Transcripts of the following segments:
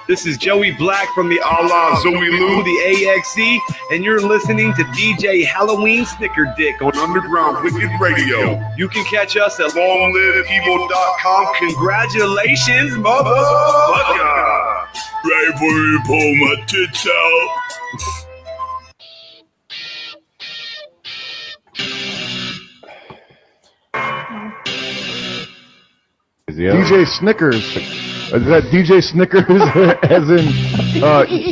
This is Joey Black from the Allah Zoe Lou, the AXE, and you're listening to DJ Halloween Snicker Dick on Underground Wicked Radio. You can catch us at longliveevil.com. Congratulations, motherfucker! Right before you pull my tits out. DJ Snickers. Is that DJ Snickers as in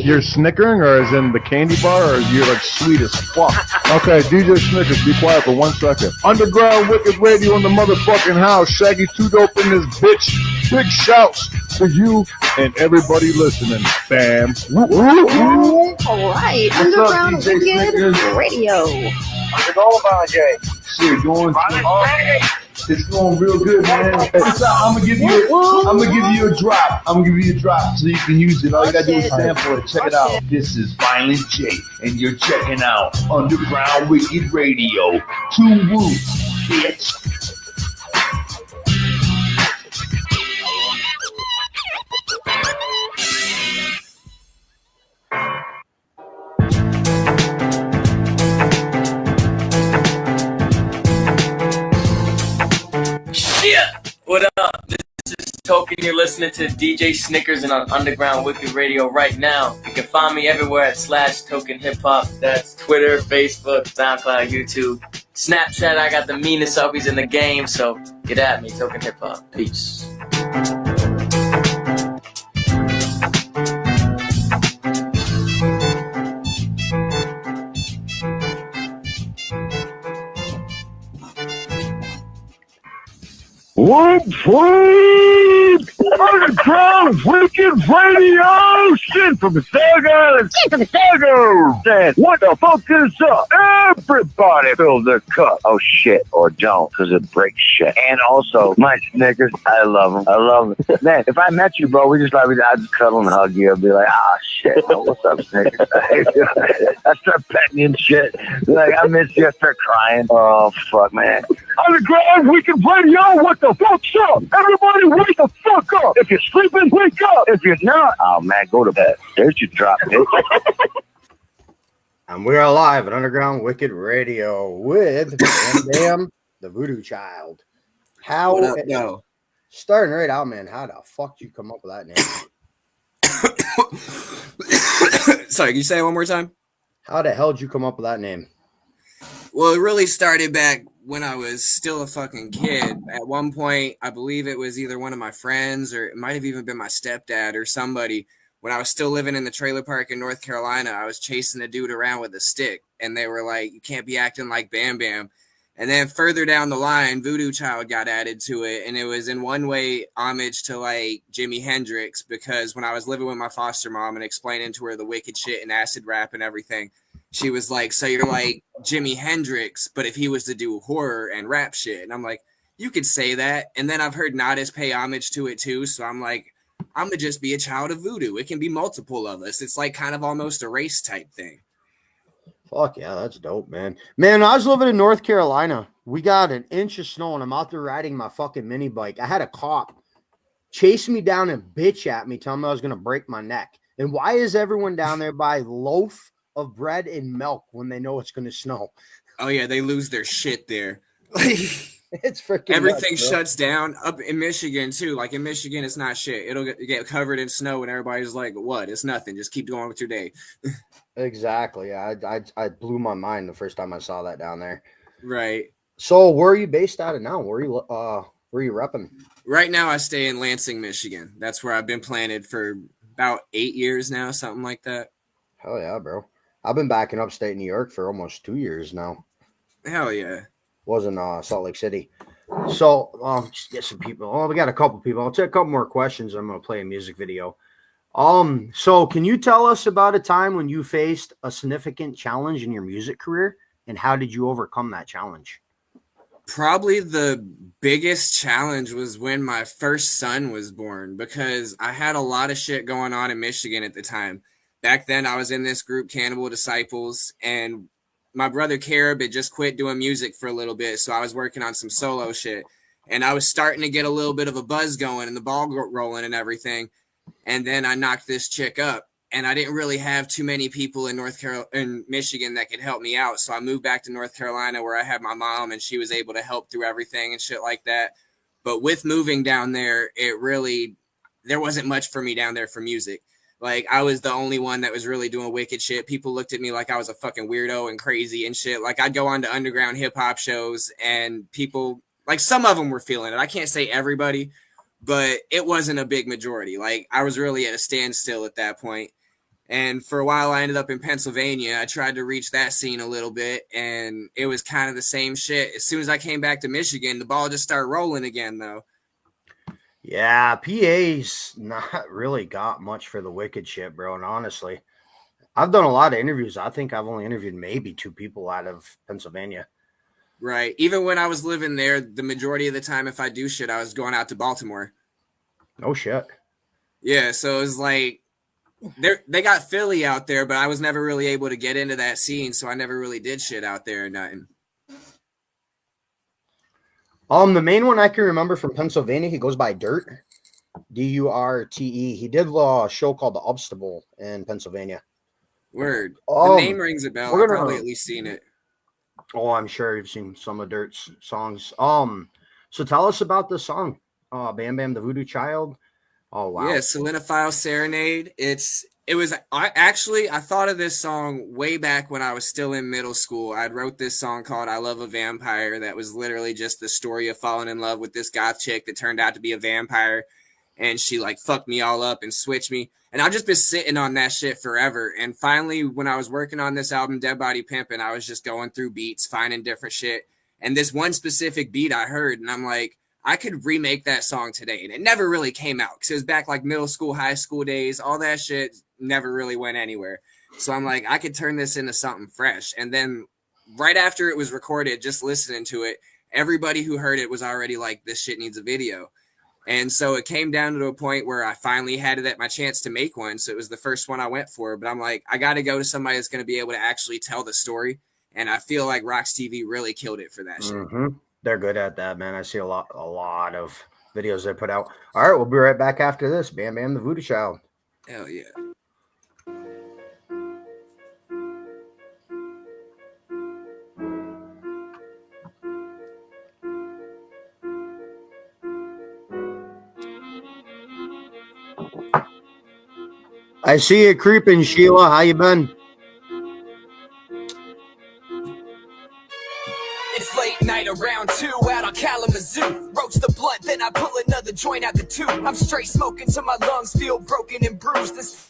you're snickering, or as in the candy bar, or you're like sweet as fuck? Okay, DJ Snickers, be quiet for 1 second. Underground Wicked Radio in the motherfucking house. Shaggy Too Dope in this bitch. Big shouts to you and everybody listening. Bam. All right, Underground Wicked Radio. How's it going, Jay? Shit, going it's going real good, man. I'm gonna give you a drop. I'm gonna give you a drop so you can use it. All you gotta do is sample it. Check it out. This is Violent J, and you're checking out Underground Wicked Radio. 2 Roots, bitch. What up? This is Token. You're listening to DJ Snickers and on Underground Wicked Radio right now. You can find me everywhere at /Token Hip Hop. That's Twitter, Facebook, SoundCloud, YouTube, Snapchat. I got the meanest selfies in the game, so get at me, Token Hip Hop. Peace. One food! Underground Wicked Radio! Shit from the Stag Island! Shit from the Stag Island! What the fuck is up? Everybody fill their cup. Oh shit, or don't, because it breaks shit. And also, my Snickers, I love them. I love them. Man, if I met you, bro, I'd just cuddle and hug you. I'd be like, shit, what's up, Snickers? I start petting you and shit. Like, I miss you. I start crying. Oh, fuck, man. Underground Wicked Radio, what the fuck's up? Everybody wake the fuck up. If you're sleeping, wake up. If you're not, oh man, go to bed. There's your drop, bitch. And we're live at Underground Wicked Radio with BamBam, the Voodoo Child. How? What up, yo? Starting right out, man. How the fuck did you come up with that name? Sorry, can you say it one more time? How the hell did you come up with that name? Well, it really started back when I was still a fucking kid. At one point, I believe it was either one of my friends or it might have even been my stepdad or somebody. When I was still living in the trailer park in North Carolina, I was chasing a dude around with a stick, and they were like, you can't be acting like BamBam. And then further down the line, Voodoo Child got added to it, and it was in one way homage to like Jimi Hendrix, because when I was living with my foster mom and explaining to her the wicked shit and acid rap and everything, she was like, so you're like Jimi Hendrix, but if he was to do horror and rap shit. And I'm like, you could say that. And then I've heard Nodis pay homage to it too. So I'm like, I'm going to just be a child of voodoo. It can be multiple of us. It's like kind of almost a race type thing. Fuck yeah, that's dope, man. Man, I was living in North Carolina. We got an inch of snow and I'm out there riding my fucking mini bike. I had a cop chase me down and bitch at me, telling me I was going to break my neck. And why is everyone down there by loaf of bread and milk when they know it's going to snow? Oh yeah, they lose their shit there. It's freaking everything nuts, shuts down up in Michigan too. Like in Michigan, it's not shit. It'll get covered in snow, and everybody's like, "What? It's nothing. Just keep going with your day." Exactly. Yeah, I blew my mind the first time I saw that down there. Right. So, where are you based out of now? Where are you repping? Right now, I stay in Lansing, Michigan. That's where I've been planted for about 8 years now, something like that. Hell yeah, bro. I've been back in upstate New York for almost 2 years now. Hell yeah. Was in Salt Lake City. So, just get some people. Oh, we got a couple people. I'll take a couple more questions. I'm going to play a music video. So can you tell us about a time when you faced a significant challenge in your music career, and how did you overcome that challenge? Probably the biggest challenge was when my first son was born, because I had a lot of shit going on in Michigan at the time. Back then, I was in this group, Cannibal Disciples, and my brother Carib had just quit doing music for a little bit, so I was working on some solo shit, and I was starting to get a little bit of a buzz going and the ball rolling and everything. And then I knocked this chick up. And I didn't really have too many people in Michigan that could help me out. So I moved back to North Carolina where I had my mom and she was able to help through everything and shit like that. But with moving down there, there wasn't much for me down there for music. Like, I was the only one that was really doing wicked shit. People looked at me like I was a fucking weirdo and crazy and shit. Like, I'd go on to underground hip hop shows and people, like, some of them were feeling it. I can't say everybody, but it wasn't a big majority. Like, I was really at a standstill at that point. And for a while, I ended up in Pennsylvania. I tried to reach that scene a little bit, and it was kind of the same shit. As soon as I came back to Michigan, the ball just started rolling again, though. Yeah, PA's not really got much for the wicked shit, bro. And honestly, I've done a lot of interviews. I think I've only interviewed maybe 2 people out of Pennsylvania. Right. Even when I was living there, the majority of the time, if I do shit, I was going out to Baltimore. Oh, shit. Yeah, so it was like, they got Philly out there, but I was never really able to get into that scene, so I never really did shit out there or nothing. The main one I can remember from Pennsylvania, he goes by Dirt, Durte. He did a show called The Obstacle in Pennsylvania. Word. The name rings a bell. I've probably at least seen it. Oh, I'm sure you've seen some of Dirt's songs. So tell us about this song, Bam Bam, the Voodoo Child. Oh, wow. Yeah, Solenophile Serenade. I thought of this song way back when I was still in middle school. I wrote this song called I Love a Vampire that was literally just the story of falling in love with this goth chick that turned out to be a vampire. And she like fucked me all up and switched me. And I've just been sitting on that shit forever. And finally, when I was working on this album, Dead Body Pimpin', I was just going through beats, finding different shit. And this one specific beat I heard, and I'm like, I could remake that song today. And it never really came out because it was back like middle school, high school days. All that shit never really went anywhere. So I'm like, I could turn this into something fresh. And then right after it was recorded, just listening to it, everybody who heard it was already like, this shit needs a video. And so it came down to a point where I finally had it at my chance to make one. So it was the first one I went for. But I'm like, I got to go to somebody that's going to be able to actually tell the story. And I feel like Rox TV really killed it for that shit. Mm-hmm. They're good at that, man. I see a lot of videos they put out. All right, we'll be right back after this. Bam Bam, the Voodoo Child. Hell yeah. I see you creeping, Sheila. How you been? It's late night around 2 out on Kalamazoo. Roach the blunt, then I pull another joint out the tube. I'm straight smoking till my lungs feel broken and bruised. This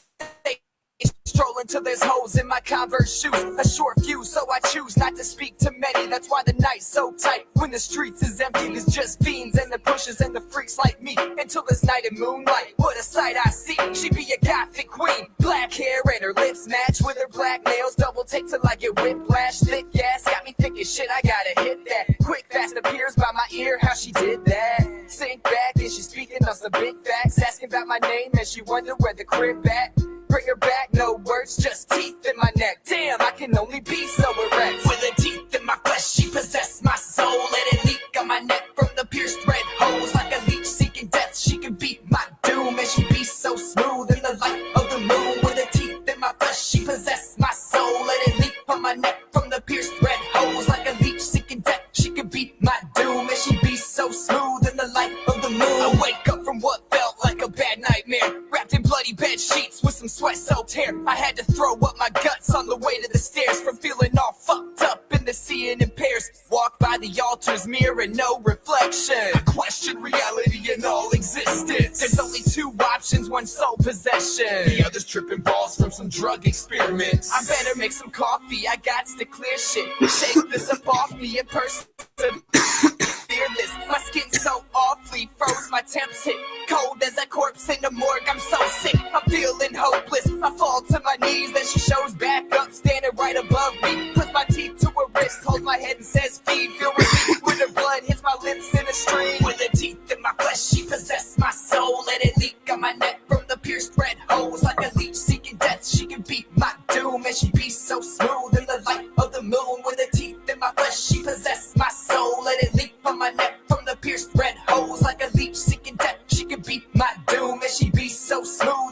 strolling till there's holes in my Converse shoes. A short fuse, so I choose not to speak to many. That's why the night's so tight. When the streets is empty, there's just fiends and the pushers and the freaks like me. Until this night in moonlight, what a sight I see. She be a gothic queen. Black hair and her lips match with her black nails. Double take till I get whiplash. Thick gas got me thick as shit. I gotta hit that. Quick fast appears by my ear. How she did that? Sink back and she's speaking on some big facts. Asking about my name and she wonder where the crib at. Bring her back, no words, just teeth in my neck. Damn, I can only be so erect. With her teeth in my flesh, she possessed my soul. Let it leak on my neck from the pierced red holes. Like a leech seeking death, she can beat my doom. And she be so smooth in the light of the moon. With her teeth in my flesh, she possessed my soul. Let it leak on my neck from the pierced red holes. Like a leech seeking death, she can beat my doom. And she be so smooth in the light of the moon. I wake up from what felt like a bad nightmare, wrapped in bloody bed sheets with some sweat-soaked hair. I had to throw up my guts on the way to the stairs from feeling all fucked up in the seeing impairs. Walk by the altar's mirror, no reflection. I question reality and all existence. There's only 2 options, one soul possession. The other's tripping balls from some drug experiments. I better make some coffee, I got to clear shit. Shake this up off me in person. Fearless. My skin's so awfully froze, my temps hit cold as a corpse in the morgue. I'm so sick, I'm feeling hopeless. I fall to my knees, then she shows back up, standing right above me. Puts my teeth to her wrist, holds my head and says feed. Feel relief when her blood hits my lips in a stream. With her teeth in my flesh, she possessed my soul. Let it leak on my neck from the pierced red holes. Like a leech seeking death, she can beat my doom. And she be so smooth in the light of the moon. With her teeth in my flesh, she possessed my soul. Let it leak on my neck from the pierced red holes. Like a leech seeking death, she can beat my doom. And she be so smooth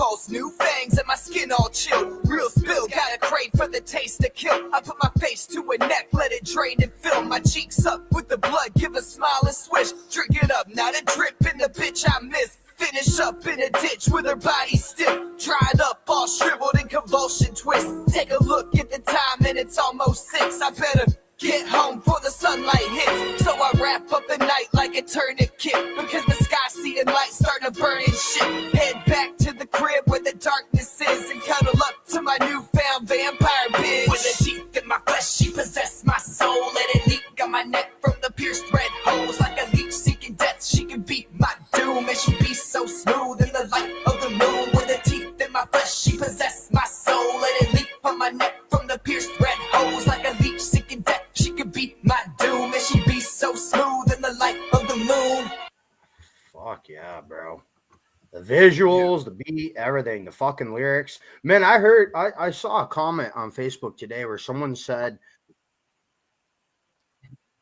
pulse, new fangs and my skin all chill. Real spill, got a crave for the taste to kill. I put my face to a neck, let it drain and fill my cheeks up with the blood, give a smile and swish. Drink it up, not a drip in the bitch I miss. Finish up in a ditch with her body stiff, dried up, all shriveled in convulsion twist. Take a look at the time and it's almost 6. I better get home before the sunlight hits. So I wrap up the night like a tourniquet, because the sky seeing lights start to burn and shit. Head back to the crib where the darkness is, and cuddle up to my newfound vampire bitch. With her teeth in my flesh, she possessed my soul. Let it leak on my neck from the pierced red holes. Like a leech seeking death, she can beat my doom. And she be so smooth in the light of the moon. With her teeth in my flesh, she possessed my soul. Let it leak on my neck from the pierced red holes. Like a leech seeking death, she can beat my doom. And she be so smooth in the light of the moon. Fuck yeah, bro. The visuals, the beat, everything, the fucking lyrics. Man, I saw a comment on Facebook today where someone said,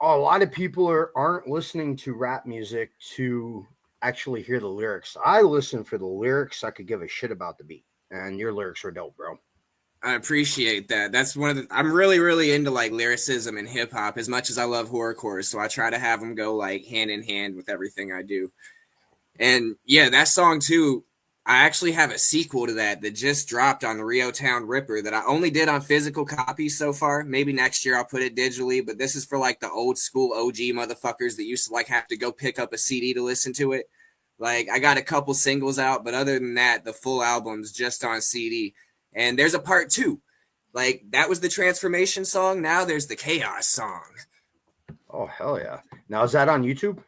oh, a lot of people aren't listening to rap music to actually hear the lyrics. I listen for the lyrics. I could give a shit about the beat. And your lyrics are dope, bro. I appreciate that. That's one of the, I'm really into like lyricism and hip hop as much as I love horrorcore. So I try to have them go like hand in hand with everything I do. And yeah, that song too, I actually have a sequel to that just dropped on the Rio Town Ripper that I only did on physical copies so far. Maybe next year I'll put it digitally, but this is for like the old school OG motherfuckers that used to like have to go pick up a CD to listen to it. Like I got a couple singles out, but other than that, the full album's just on CD. And there's a part 2. Like that was the transformation song. Now there's the chaos song. Oh, hell yeah. Now, is that on YouTube?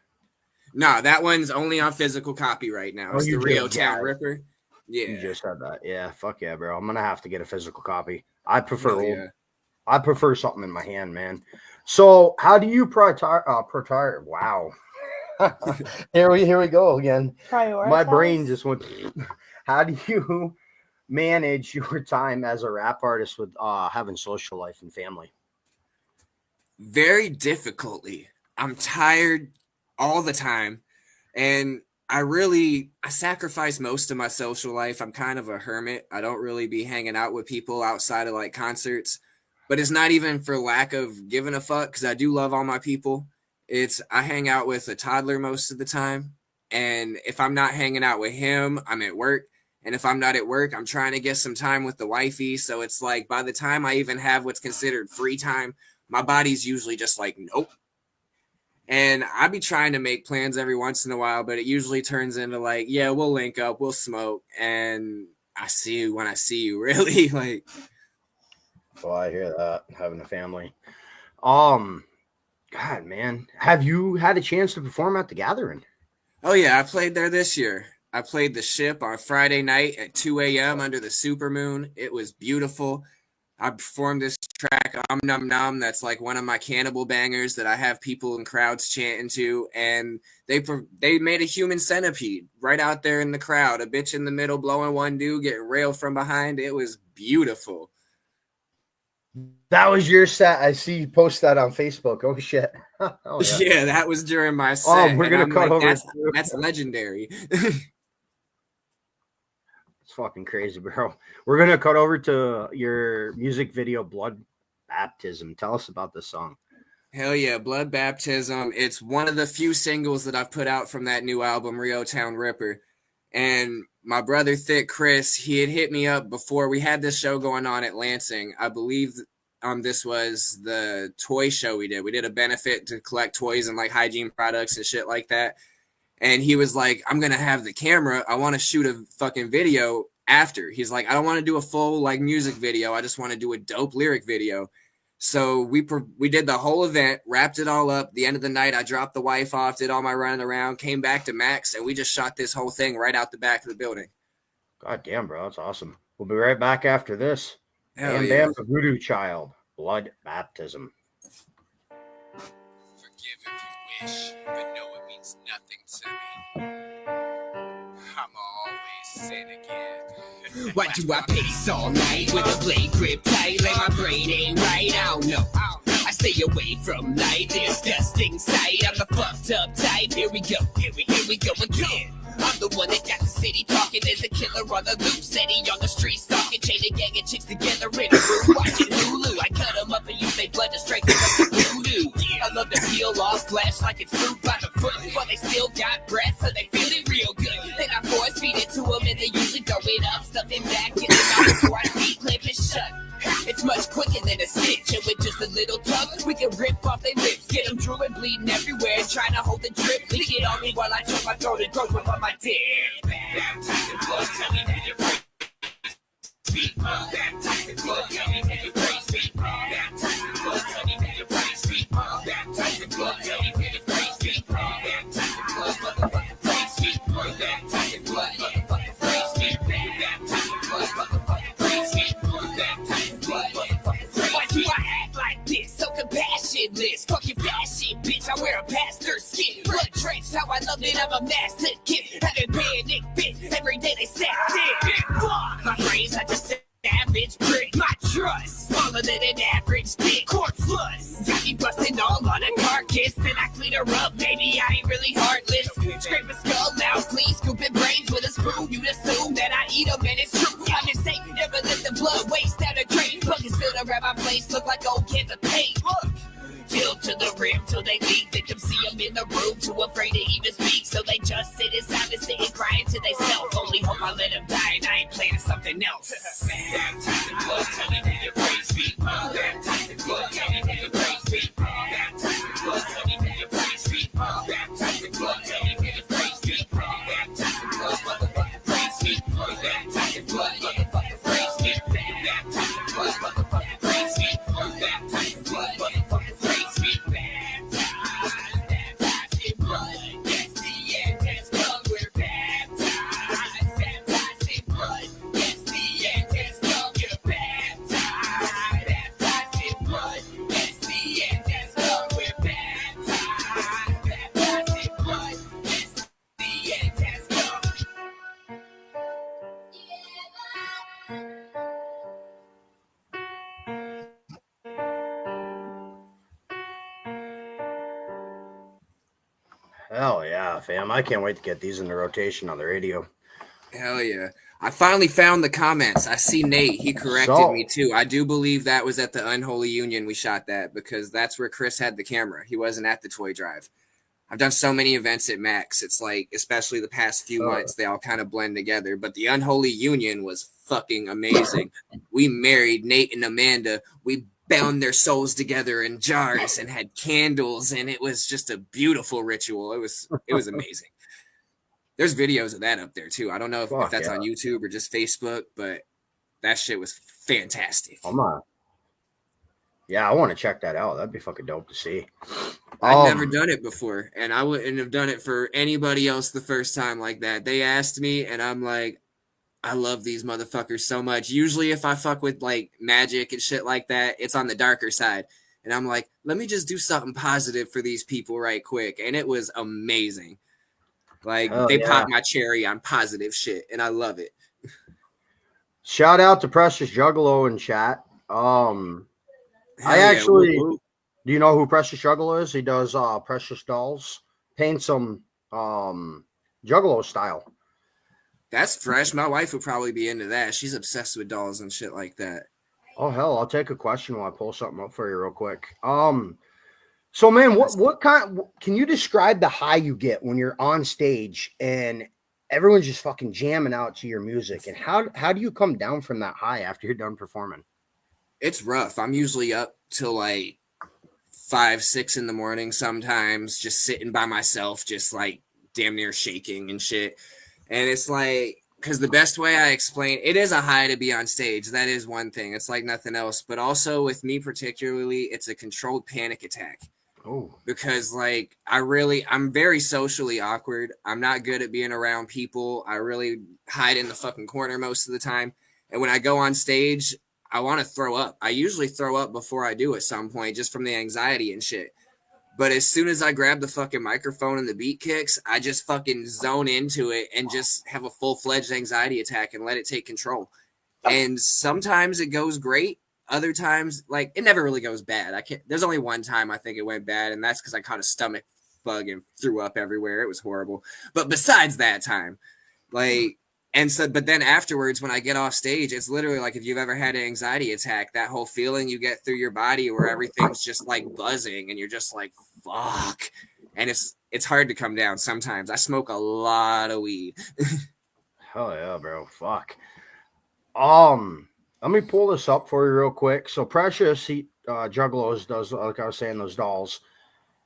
No, that one's only on physical copy right now. It's the Rio Town Ripper. Yeah. You just said that. Yeah, fuck yeah, bro. I'm going to have to get a physical copy. I prefer I prefer something in my hand, man. So how do you prioritize? Wow. here we go again. Prioritize. My brain just went. How do you manage your time as a rap artist with having social life and family? Very difficultly. I'm tired all the time, and I sacrifice most of my social life. I'm kind of a hermit. I don't really be hanging out with people outside of like concerts, but it's not even for lack of giving a fuck, because I do love all my people. I hang out with a toddler most of the time, and if I'm not hanging out with him, I'm at work. And if I'm not at work, I'm trying to get some time with the wifey. So it's like by the time I even have what's considered free time, my body's usually just like, nope. And I be trying to make plans every once in a while, but it usually turns into like, yeah, we'll link up, we'll smoke, and I see you when I see you, really. Like, well, I hear that, having a family. God, man, have you had a chance to perform at the Gathering? Oh yeah, I played there this year. I played the Ship on Friday night at 2 a.m. under the supermoon. It was beautiful. I performed this track, Num Num, that's like one of my cannibal bangers that I have people in crowds chanting to, and they made a human centipede right out there in the crowd, a bitch in the middle blowing one dude, getting railed from behind. It was beautiful. That was your set. I see you post that on Facebook. Oh, shit. Oh, yeah, that was during my set. Oh, we're going to cut over. That's legendary. It's fucking crazy, bro. We're going to cut over to your music video, Blood Baptism. Tell us about this song. Hell yeah, Blood Baptism. It's one of the few singles that I've put out from that new album, Rio Town Ripper. And my brother, Thick Chris, he had hit me up before we had this show going on at Lansing. I believe this was the toy show we did. We did a benefit to collect toys and like hygiene products and shit like that. And he was like, I'm going to have the camera. I want to shoot a fucking video after. He's like, I don't want to do a full like music video. I just want to do a dope lyric video. So we did the whole event, wrapped it all up. The end of the night, I dropped the wife off, did all my running around, came back to Max, and we just shot this whole thing right out the back of the building. God damn, bro. That's awesome. We'll be right back after this. Hell yeah. BamBam, the Voodoo Child, Blood Baptism. Forgive if you wish, but no, it means nothing to me. I'm always sin again. Why do I pace all night with a blade grip tight like my brain ain't right? I don't know. I stay away from light, disgusting sight. I'm the fucked up type. Here we go again. I'm the one that got the city talking. There's a killer on the loose, Eddie on the street stalking, chain a gang of chicks together in a room watching Hulu. I cut them up and use their blood to strengthen up the voodoo. I love to peel off flesh like it's fruit by the foot, but they still got breath, so they feel it real good. Then I force feed it to them and they usually throw it up, stuff it back in the mouth before I feed clip it shut. It's much quicker than a stitch, and with just a little tug, we can rip off their lips, get them drooling, bleeding everywhere, trying to hold the drip. Leak it on me while I choke my throat and grows up on my dick. Baptized in blood, tell me that you're praise me. Baptized in blood, tell me that you're praise me. Baptized in blood, tell me that you're praise me. Baptized in blood, tell me that you're praise me. Baptized in blood, motherfucker, praise me. Baptized in blood, motherfucker, praise me. Baptized in blood, motherfucker, praise me. Why do I act like this? So compassionless. Fuck your fashion, bitch. I wear a pastor's skin. Blood drenched, how I love it. I'm a master kid. Having bad nick bitch. Every day they say fuck. My brains are just savage prick. My trust smaller than an average dick. Court floods. Got me busting all on a carcass. Then I clean her up. Maybe I ain't really heartless. Scrape a skull now, please. Scooping brains with a spoon. You'd assume that I eat them and it's true. I'm just saying, never let the blood waste down a drain. Buckets filled around my place, look like old cans of paint. Look, filled to the rim till they leave. They come see them in the room, too afraid to even speak. So they just sit inside and sit and crying to themselves. Only hope I let them die and I ain't planning something else. Baptized in blood, tell me that you praise me. Baptized in blood, tell me that you praise me. Baptized in blood, tell me that you praise me. Baptized in blood, tell me that you praise me. Baptized in blood, motherfucker, praise me. Baptized in blood, motherfucker, praise me. Baptized in blood, motherfucker, praise me. Baptized in blood, motherfucker, praise me. Baptized in blood, yes, the end has come. We're baptized, baptized in blood. Yes, the end has come. You're baptized, baptized in blood. Yes, the end has come. We're baptized, baptized in blood. Yes, the end has come. Hell yeah, fam. I can't wait to get these in the rotation on the radio. Hell yeah. I finally found the comments. I see Nate. He corrected me too. I do believe that was at the Unholy Union we shot that, because that's where Chris had the camera. He wasn't at the toy drive. I've done so many events at Max. It's like, especially the past few months, they all kind of blend together. But the Unholy Union was fucking amazing. We married Nate and Amanda. We bound their souls together in jars and had candles, and it was just a beautiful ritual. It was amazing. There's videos of that up there too. I don't know if that's on YouTube or just Facebook, but that shit was fantastic. Yeah, I want to check that out. That'd be fucking dope to see. I've never done it before, and I wouldn't have done it for anybody else the first time like that. They asked me, and I'm like, I love these motherfuckers so much. Usually if I fuck with like magic and shit like that, it's on the darker side. And I'm like, let me just do something positive for these people right quick. And it was amazing. Like, they popped my cherry on positive shit, and I love it. Shout out to Precious Juggalo in chat. Do you know who Precious Juggalo is? He does Precious Dolls. Paints them Juggalo style. That's fresh. My wife would probably be into that. She's obsessed with dolls and shit like that. Oh, hell, I'll take a question while I pull something up for you real quick. So, man, what kind? Can you describe the high you get when you're on stage and everyone's just fucking jamming out to your music? And how do you come down from that high after you're done performing? It's rough. I'm usually up till like 5, 6 in the morning sometimes, just sitting by myself, just like damn near shaking and shit. And it's like, because the best way I explain, it is a high to be on stage. That is one thing. It's like nothing else. But also with me particularly, it's a controlled panic attack. Oh, because like I'm very socially awkward. I'm not good at being around people. I really hide in the fucking corner most of the time. And when I go on stage, I want to throw up. I usually throw up before I do at some point, just from the anxiety and shit. But as soon as I grab the fucking microphone and the beat kicks, I just fucking zone into it and just have a full-fledged anxiety attack and let it take control. And sometimes it goes great. Other times, like, it never really goes bad. There's only one time I think it went bad, and that's because I caught a stomach bug and threw up everywhere. It was horrible. But besides that time, like, and so, but then afterwards, when I get off stage, it's literally like if you've ever had an anxiety attack, that whole feeling you get through your body where everything's just like buzzing and you're just like, fuck. And it's hard to come down sometimes. I smoke a lot of weed. Hell yeah, bro. Fuck. Let me pull this up for you real quick. So Precious, he Juggalos does, like I was saying, those dolls.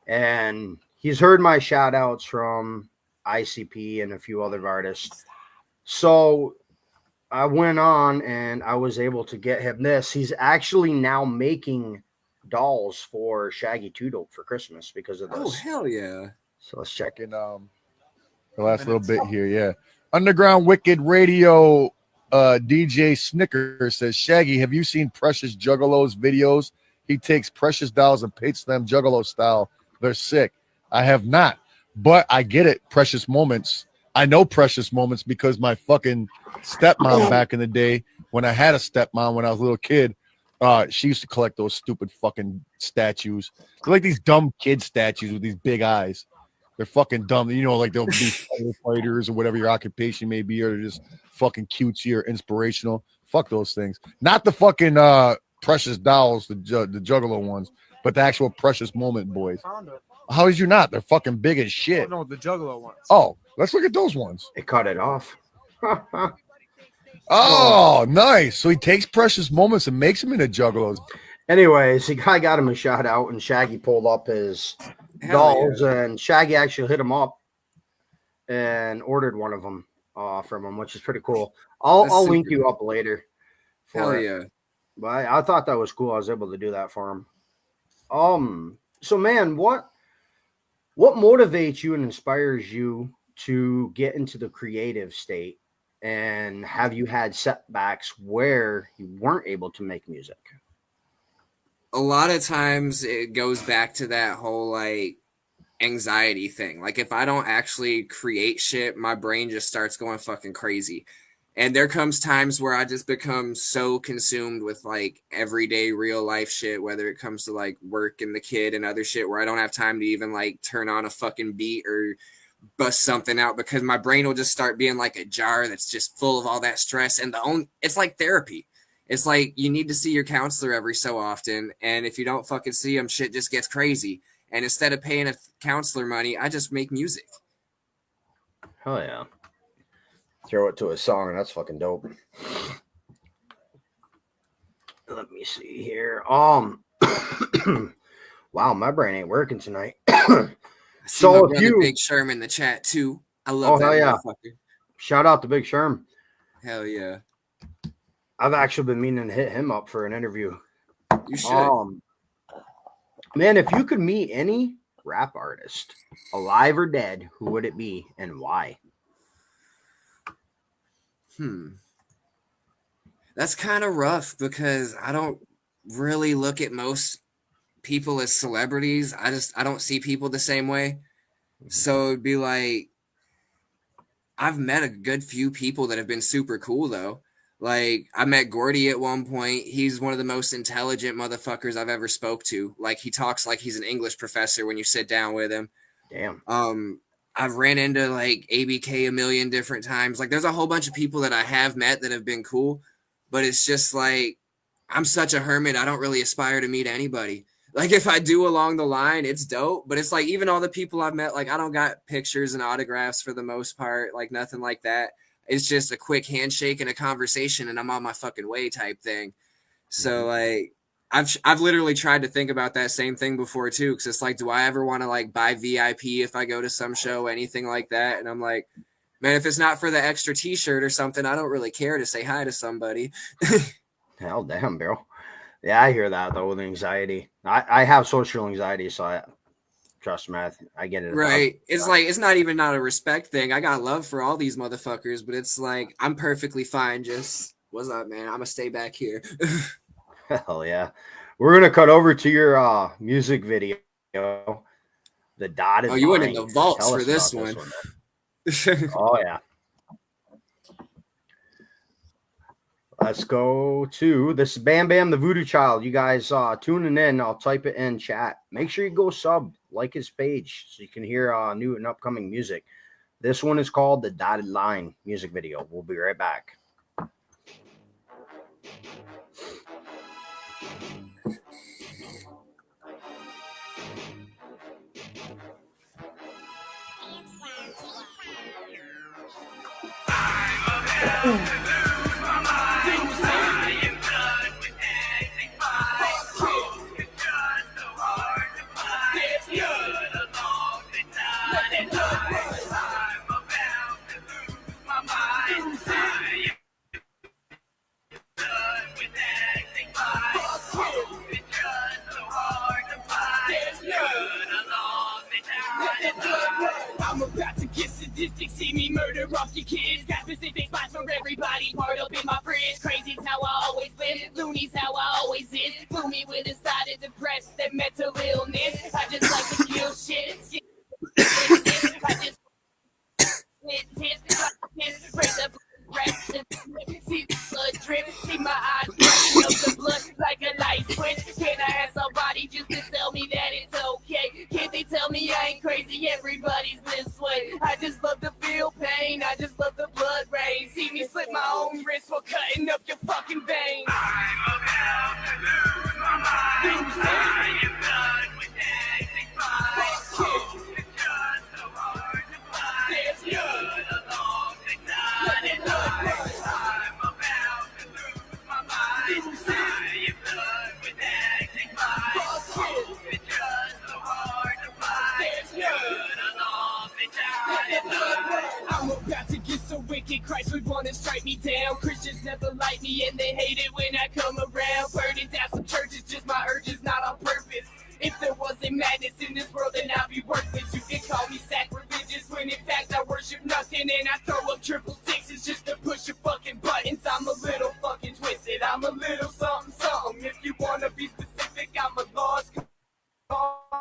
And he's heard my shout outs from ICP and a few other artists. So I went on and I was able to get him this. He's actually now making dolls for Shaggy 2 Dope for Christmas because of this. Oh, hell yeah. So let's check it. The last little bit here, yeah. Underground Wicked Radio DJ Snicker says, Shaggy, have you seen Precious Juggalo's videos? He takes Precious dolls and paints them Juggalo style. They're sick. I have not, but I get it. Precious Moments. I know Precious Moments because my fucking stepmom back in the day, when I had a stepmom when I was a little kid, she used to collect those stupid fucking statues. They're like these dumb kid statues with these big eyes. They're fucking dumb. You know, like they'll be firefighters or whatever your occupation may be, or they're just fucking cutesy or inspirational. Fuck those things. Not the fucking Precious dolls, the Juggalo ones, but the actual Precious Moment boys. How is you not? They're fucking big as shit. Oh, no, the Juggalo ones. Oh, let's look at those ones. They cut it off. Oh, nice. So he takes Precious Moments and makes them into Juggalos. Anyways, I got him a shout out, and Shaggy pulled up his dolls, and Shaggy actually hit him up and ordered one of them from him, which is pretty cool. I'll link you up later. Hell yeah. But I thought that was cool. I was able to do that for him. So man, what motivates you and inspires you to get into the creative state? And have you had setbacks where you weren't able to make music? A lot of times it goes back to that whole like anxiety thing. Like if I don't actually create shit, my brain just starts going fucking crazy. And there comes times where I just become so consumed with like everyday real life shit, whether it comes to like work and the kid and other shit, where I don't have time to even like turn on a fucking beat or bust something out, because my brain will just start being like a jar that's just full of all that stress. And it's like therapy. It's like you need to see your counselor every so often. And if you don't fucking see him, shit just gets crazy. And instead of paying a counselor money, I just make music. Oh yeah. Throw it to a song. That's fucking dope. Let me see here. Wow, my brain ain't working tonight. So if you Big Sherm in the chat too. I love that motherfucker. Shout out to Big Sherm. Hell yeah. I've actually been meaning to hit him up for an interview. You should. Man, if you could meet any rap artist, alive or dead, who would it be and why? That's kind of rough because I don't really look at most people as celebrities. I don't see people the same way. So it'd be like, I've met a good few people that have been super cool though. Like I met Gordy at one point. He's one of the most intelligent motherfuckers I've ever spoke to. Like he talks like he's an English professor when you sit down with him. Damn. I've ran into like ABK a million different times. Like there's a whole bunch of people that I have met that have been cool, but it's just like, I'm such a hermit. I don't really aspire to meet anybody. Like if I do along the line, it's dope, but it's like, even all the people I've met, like I don't got pictures and autographs for the most part, like nothing like that. It's just a quick handshake and a conversation and I'm on my fucking way type thing. So like, I've literally tried to think about that same thing before too. Cause it's like, do I ever want to like buy VIP if I go to some show, anything like that? And I'm like, man, if it's not for the extra t-shirt or something, I don't really care to say hi to somebody. Hell damn, bro. Yeah, I hear that though with anxiety. I have social anxiety, so trust me, I get it. Right. It's like, it's not even not a respect thing. I got love for all these motherfuckers, but it's like, I'm perfectly fine. Just, what's up, man? I'm gonna stay back here. Hell yeah. We're going to cut over to your music video. The Dotted Line. You went in Line. the vaults for this one. Oh, yeah. Let's go to this. Bam Bam, the Voodoo Child. You guys tuning in. I'll type it in chat. Make sure you go sub like his page so you can hear new and upcoming music. This one is called The Dotted Line music video. We'll be right back. I'm about to get sadistic, see me murder off your kids. Got specific spots for everybody, part up in my fridge. Crazy's how I always live, loony's how I always is. Fool me with a side of depressed and mental illness. I just like to kill shit. I just break the breath and see the blood drip. See my eyes burning up the blood like a light switch. Can I have somebody just to tell me that it's okay? Can't they tell me I ain't crazy? Everybody's this way. I just love to feel pain. I just love the blood rain. See me slit my own wrist while cutting up your fucking veins. I'm about to lose my mind. I am done with acting fine. It's just so hard to find. There's good along the dotted line. I'm about to lose my mind. I am done with acting fine. It's just so hard to find. There's good along the dotted line. I'm about to get so wicked, Christ would want to strike me down. Christians never like me and they hate it when I come around. Burning down some churches, just my urges, not on purpose. If there wasn't madness in this world, then I'd be worthless. You can call me sacrilegious when in fact I worship nothing. And I throw up 666s just to push your fucking buttons. I'm a little fucking twisted, I'm a little something, something. If you wanna be specific, I'm a lost cause.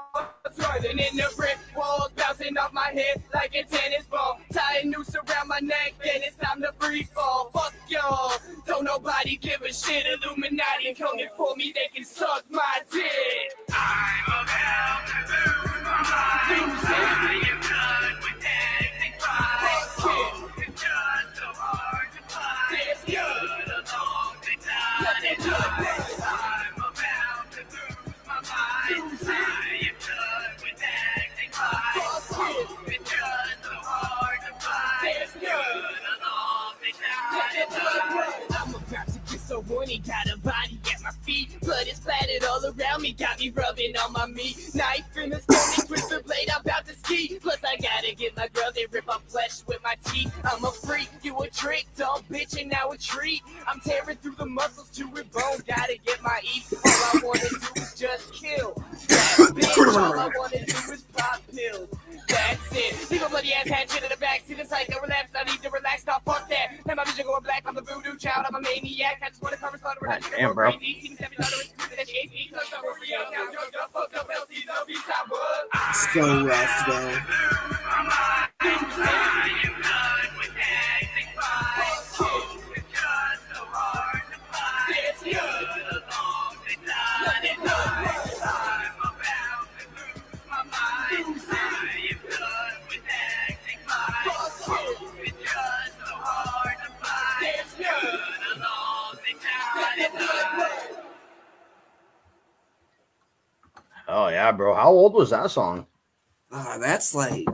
Running in the brick walls, bouncing off my head like a tennis ball. Tie a noose around my neck, then it's time to free fall. Fuck y'all, don't nobody give a shit. Illuminati coming for me, they can suck my dick. I'm about to lose my mind. I am done with acting fine. It's just so hard to find. There's good along the dotted line. I'm about to lose my mind. I am done with acting fine. It's just so hard to find. There's good along the dotted line. I'm about to get so horny, got a body at my feet. Blood is splattered all around me, got me rubbing on my meat. Knife in the stomach, twist the blade, I'm about to ski. Plus I gotta get my grub and rip off flesh with my teeth. I'm a freak, you a trick, dumb bitch, and now a treat. I'm tearing through the muscles to a bone, gotta get my eat. All I wanna do is just kill that bitch. All I wanna do is pop pills. That's it. Leave a bloody ass hat shit in the back. See the cycle relapse. I need to relax. Now fuck that. Now my vision going black. I'm a voodoo child. I'm a maniac. I just want to cover slaughter. We're not Damn, bro. crazy. See me stepping out of it. That she hates me. So I'm for real. Now drugged up. Fucked up. LC's up. East side wood. So rough, though. I am done with acting fine. It's just so hard to find. It's good along the dotted line. I'm about to lose my mind. I am done with acting fine. It's just so hard to find. It's good along the dotted line. Oh yeah, bro. How old was that song? That's like,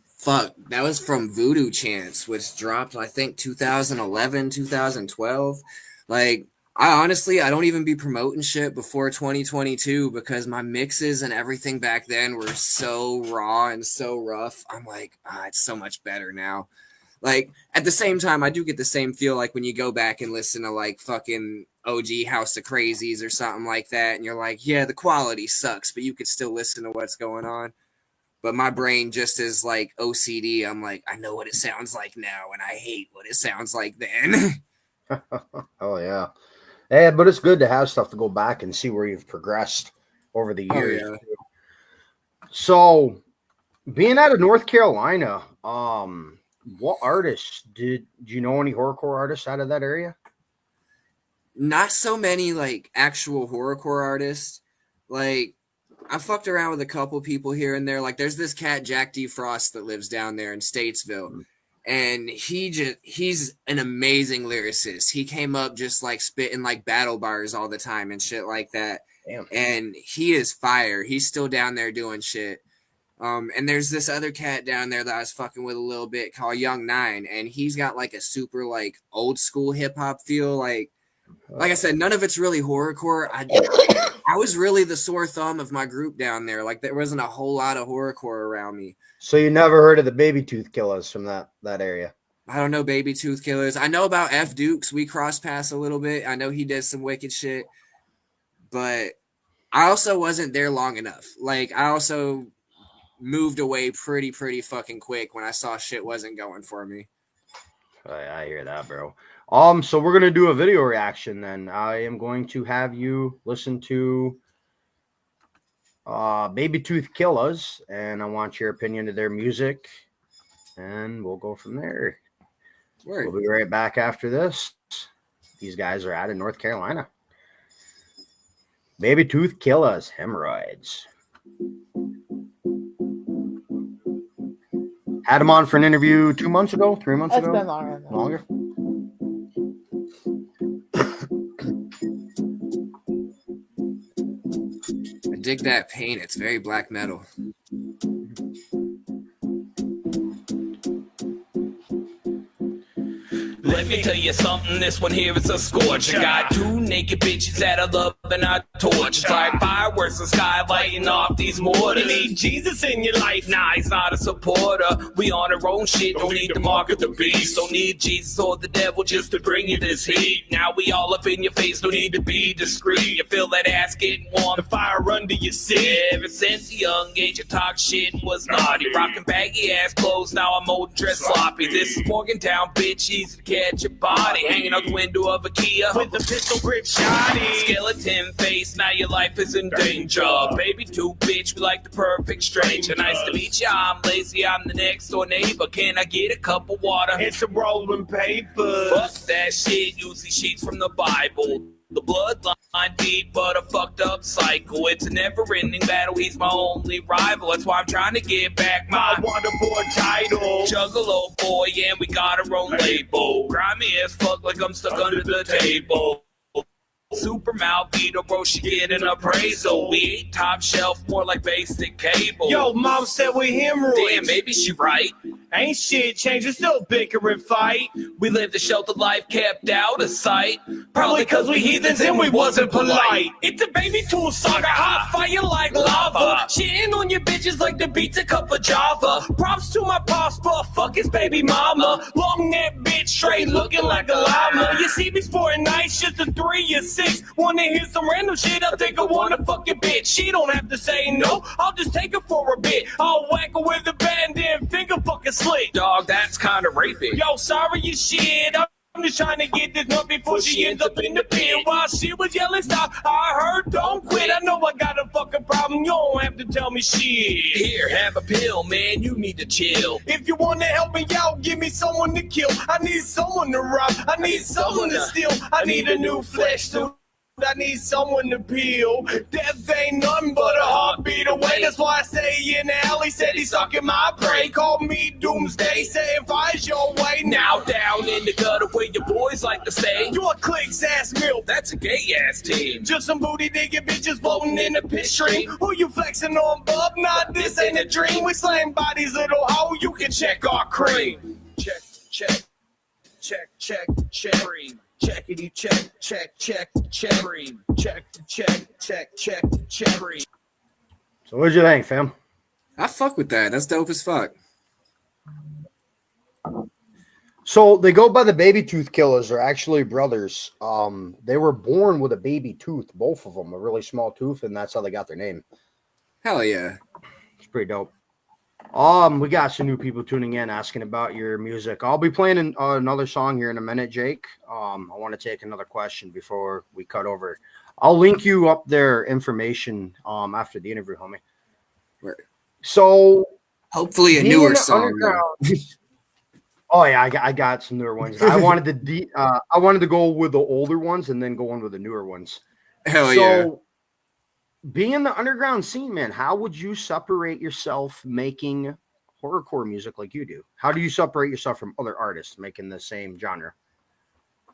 fuck, that was from Voodoo Chants, which dropped, I think, 2011, 2012. Like, I don't even be promoting shit before 2022 because my mixes and everything back then were so raw and so rough. I'm like, it's so much better now. Like, at the same time, I do get the same feel like when you go back and listen to, like, fucking OG House of Crazies or something like that, and you're like, yeah, the quality sucks, but you could still listen to what's going on. But my brain just is like OCD. I'm like, I know what it sounds like now, and I hate what it sounds like then. Oh yeah. Yeah, but it's good to have stuff to go back and see where you've progressed over the years. Oh, yeah. So, being out of North Carolina, what artists do you know any horrorcore artists out of that area? Not so many like actual horrorcore artists. Like I fucked around with a couple people here and there. Like there's this cat, Jack D. Frost, that lives down there in Statesville. And he's an amazing lyricist. He came up just like spitting like battle bars all the time and shit like that. Damn. And he is fire. He's still down there doing shit. And there's this other cat down there that I was fucking with a little bit called Young Nine, and he's got like a super like old school hip hop feel. Like I said, none of it's really horrorcore. I was really the sore thumb of my group down there. Like there wasn't a whole lot of horrorcore around me. So you never heard of the Baby Tooth Killers from that area? I don't know Baby Tooth Killers. I know about F Dukes. We cross paths a little bit. I know he did some wicked shit, but I also wasn't there long enough. Like I also moved away pretty fucking quick when I saw shit wasn't going for me. I hear that, bro. So we're gonna do a video reaction then. I am going to have you listen to Baby Tooth Killers, and I want your opinion of their music, and we'll go from there. Word. We'll be right back after this. These guys are out of North Carolina. Baby Tooth Killers, Hemorrhoids. Had him on for an interview 2 months ago, 3 months ago. It's been longer. Longer. I dig that paint. It's very black metal. Let me tell you something, this one here is a scorch. I got two naked bitches that I love and I torch. It's like fireworks in the sky lighting off these mortars. You need Jesus in your life, nah, he's not a supporter. We on our own shit, don't need to market the beast. Don't need Jesus or the devil just to bring you this heat. Now we all up in your face, no need to be discreet. You feel that ass getting warm, the fire under your seat. Ever since a young age, you talk shit was naughty. Rocking baggy ass clothes, now I'm old and dressed sloppy. This is Morgantown, bitch, easy to catch your body. Hanging out the window of a Kia with a pistol grip shotty. Skeleton face, now your life is in danger. Baby tooth bitch, we like the perfect stranger. Nice to meet ya, I'm lazy, I'm the next door neighbor. Can I get a cup of water and some rolling papers? Fuck that shit, usually sheets from the Bible. The bloodline beat, but a fucked up cycle. It's a never-ending battle. He's my only rival. That's why I'm trying to get back my Waterboard title. Juggalo boy, and we got our own label. Grimy as fuck, like I'm stuck under the table. Super Malvito, bro, she get an appraisal. We ain't top shelf, more like basic cable. Yo, mom said we hemorrhoids. Damn, maybe she right. Ain't shit changed, it's still bicker and fight. We lived a sheltered life, kept out of sight. Probably cause we heathens and we wasn't polite. It's a baby tool saga, hot fire like lava. Shitting on your bitches like the beats a cup of Java. Props to my pops, but fuck his baby mama. Long neck bitch, straight looking like a llama. You see me sporting nice, just a 3 or 6. Wanna hear some random shit, I think I wanna fuck your bitch. She don't have to say no, I'll just take her for a bit. I'll whack her with a band and finger fucking slick. Dog, that's kinda rapey. Yo, sorry you shit, I'm just trying to get this nut before she ends up in the pit. While she was yelling stop, I heard don't quit. I know I got a fucking problem, you don't have to tell me shit. Here, have a pill, man, you need to chill. If you wanna help me out, give me someone to kill. I need someone to rob, I need someone to steal. I need a new flesh suit, I need someone to peel. Death ain't nothing but a heartbeat away. That's why I say in the alley, said he's sucking my prey. Called me Doomsday, saying fire's your way. Now down in the gutter where your boys like to stay. You a clicks ass milk, that's a gay ass team. Just some booty digging bitches floating in the pit stream. Who you flexing on, bub? Nah, this ain't a dream. We slaying bodies, little hoe, you can check our cream. Check, check, check, check, check. Checkity check, check, check, check, check, check, check, check, check. So what'd you think, fam? I fuck with that. That's dope as fuck. So they go by the Baby Tooth Killers. They're actually brothers. They were born with a baby tooth, both of them, a really small tooth, and that's how they got their name. Hell yeah. It's pretty dope. We got some new people tuning in asking about your music. I'll be playing another song here in a minute, Jake. I want to take another question before we cut over. I'll link you up their information after the interview, homie. Right. So hopefully a newer song. Oh yeah, I got some newer ones. I wanted to go with the older ones and then go on with the newer ones. Hell yeah. being in the underground scene, man, how would you separate yourself making horrorcore music like you do? How do you separate yourself from other artists making the same genre?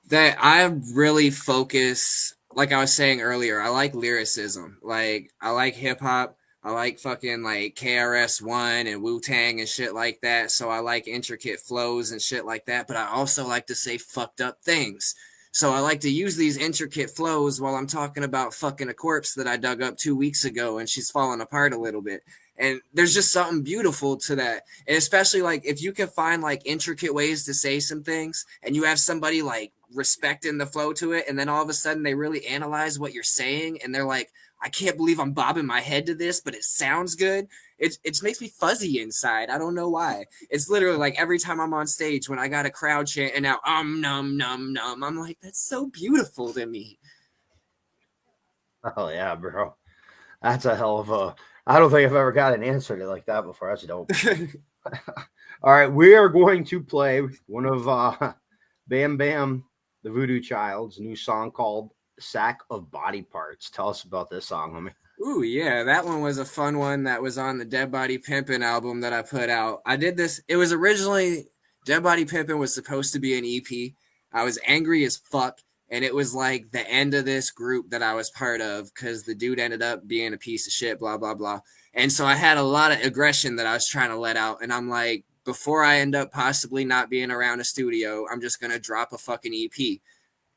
That I really focus, like I was saying earlier, I like lyricism. Like, I like hip hop. I like fucking like KRS-One and Wu-Tang and shit like that. So I like intricate flows and shit like that. But I also like to say fucked up things. So I like to use these intricate flows while I'm talking about fucking a corpse that I dug up 2 weeks ago and she's falling apart a little bit. And there's just something beautiful to that. And especially like if you can find like intricate ways to say some things and you have somebody like respecting the flow to it, and then all of a sudden they really analyze what you're saying and they're like, I can't believe I'm bobbing my head to this, but it sounds good. It makes me fuzzy inside. I don't know why. It's literally like every time I'm on stage when I got a crowd chanting out num num num, I'm like, that's so beautiful to me. Oh yeah, bro. That's a hell of a, I don't think I've ever got an answer to like that before. That's dope. All right, we are going to play one of BamBam, the Voodoo Child's new song called Sack of Body Parts. Tell us about this song, homie. Ooh, yeah, that one was a fun one that was on the Dead Body Pimpin' album that I put out. I did this, it was originally, Dead Body Pimpin' was supposed to be an EP. I was angry as fuck, and it was like the end of this group that I was part of because the dude ended up being a piece of shit, blah, blah, blah. And so I had a lot of aggression that I was trying to let out, and I'm like, before I end up possibly not being around a studio, I'm just going to drop a fucking EP.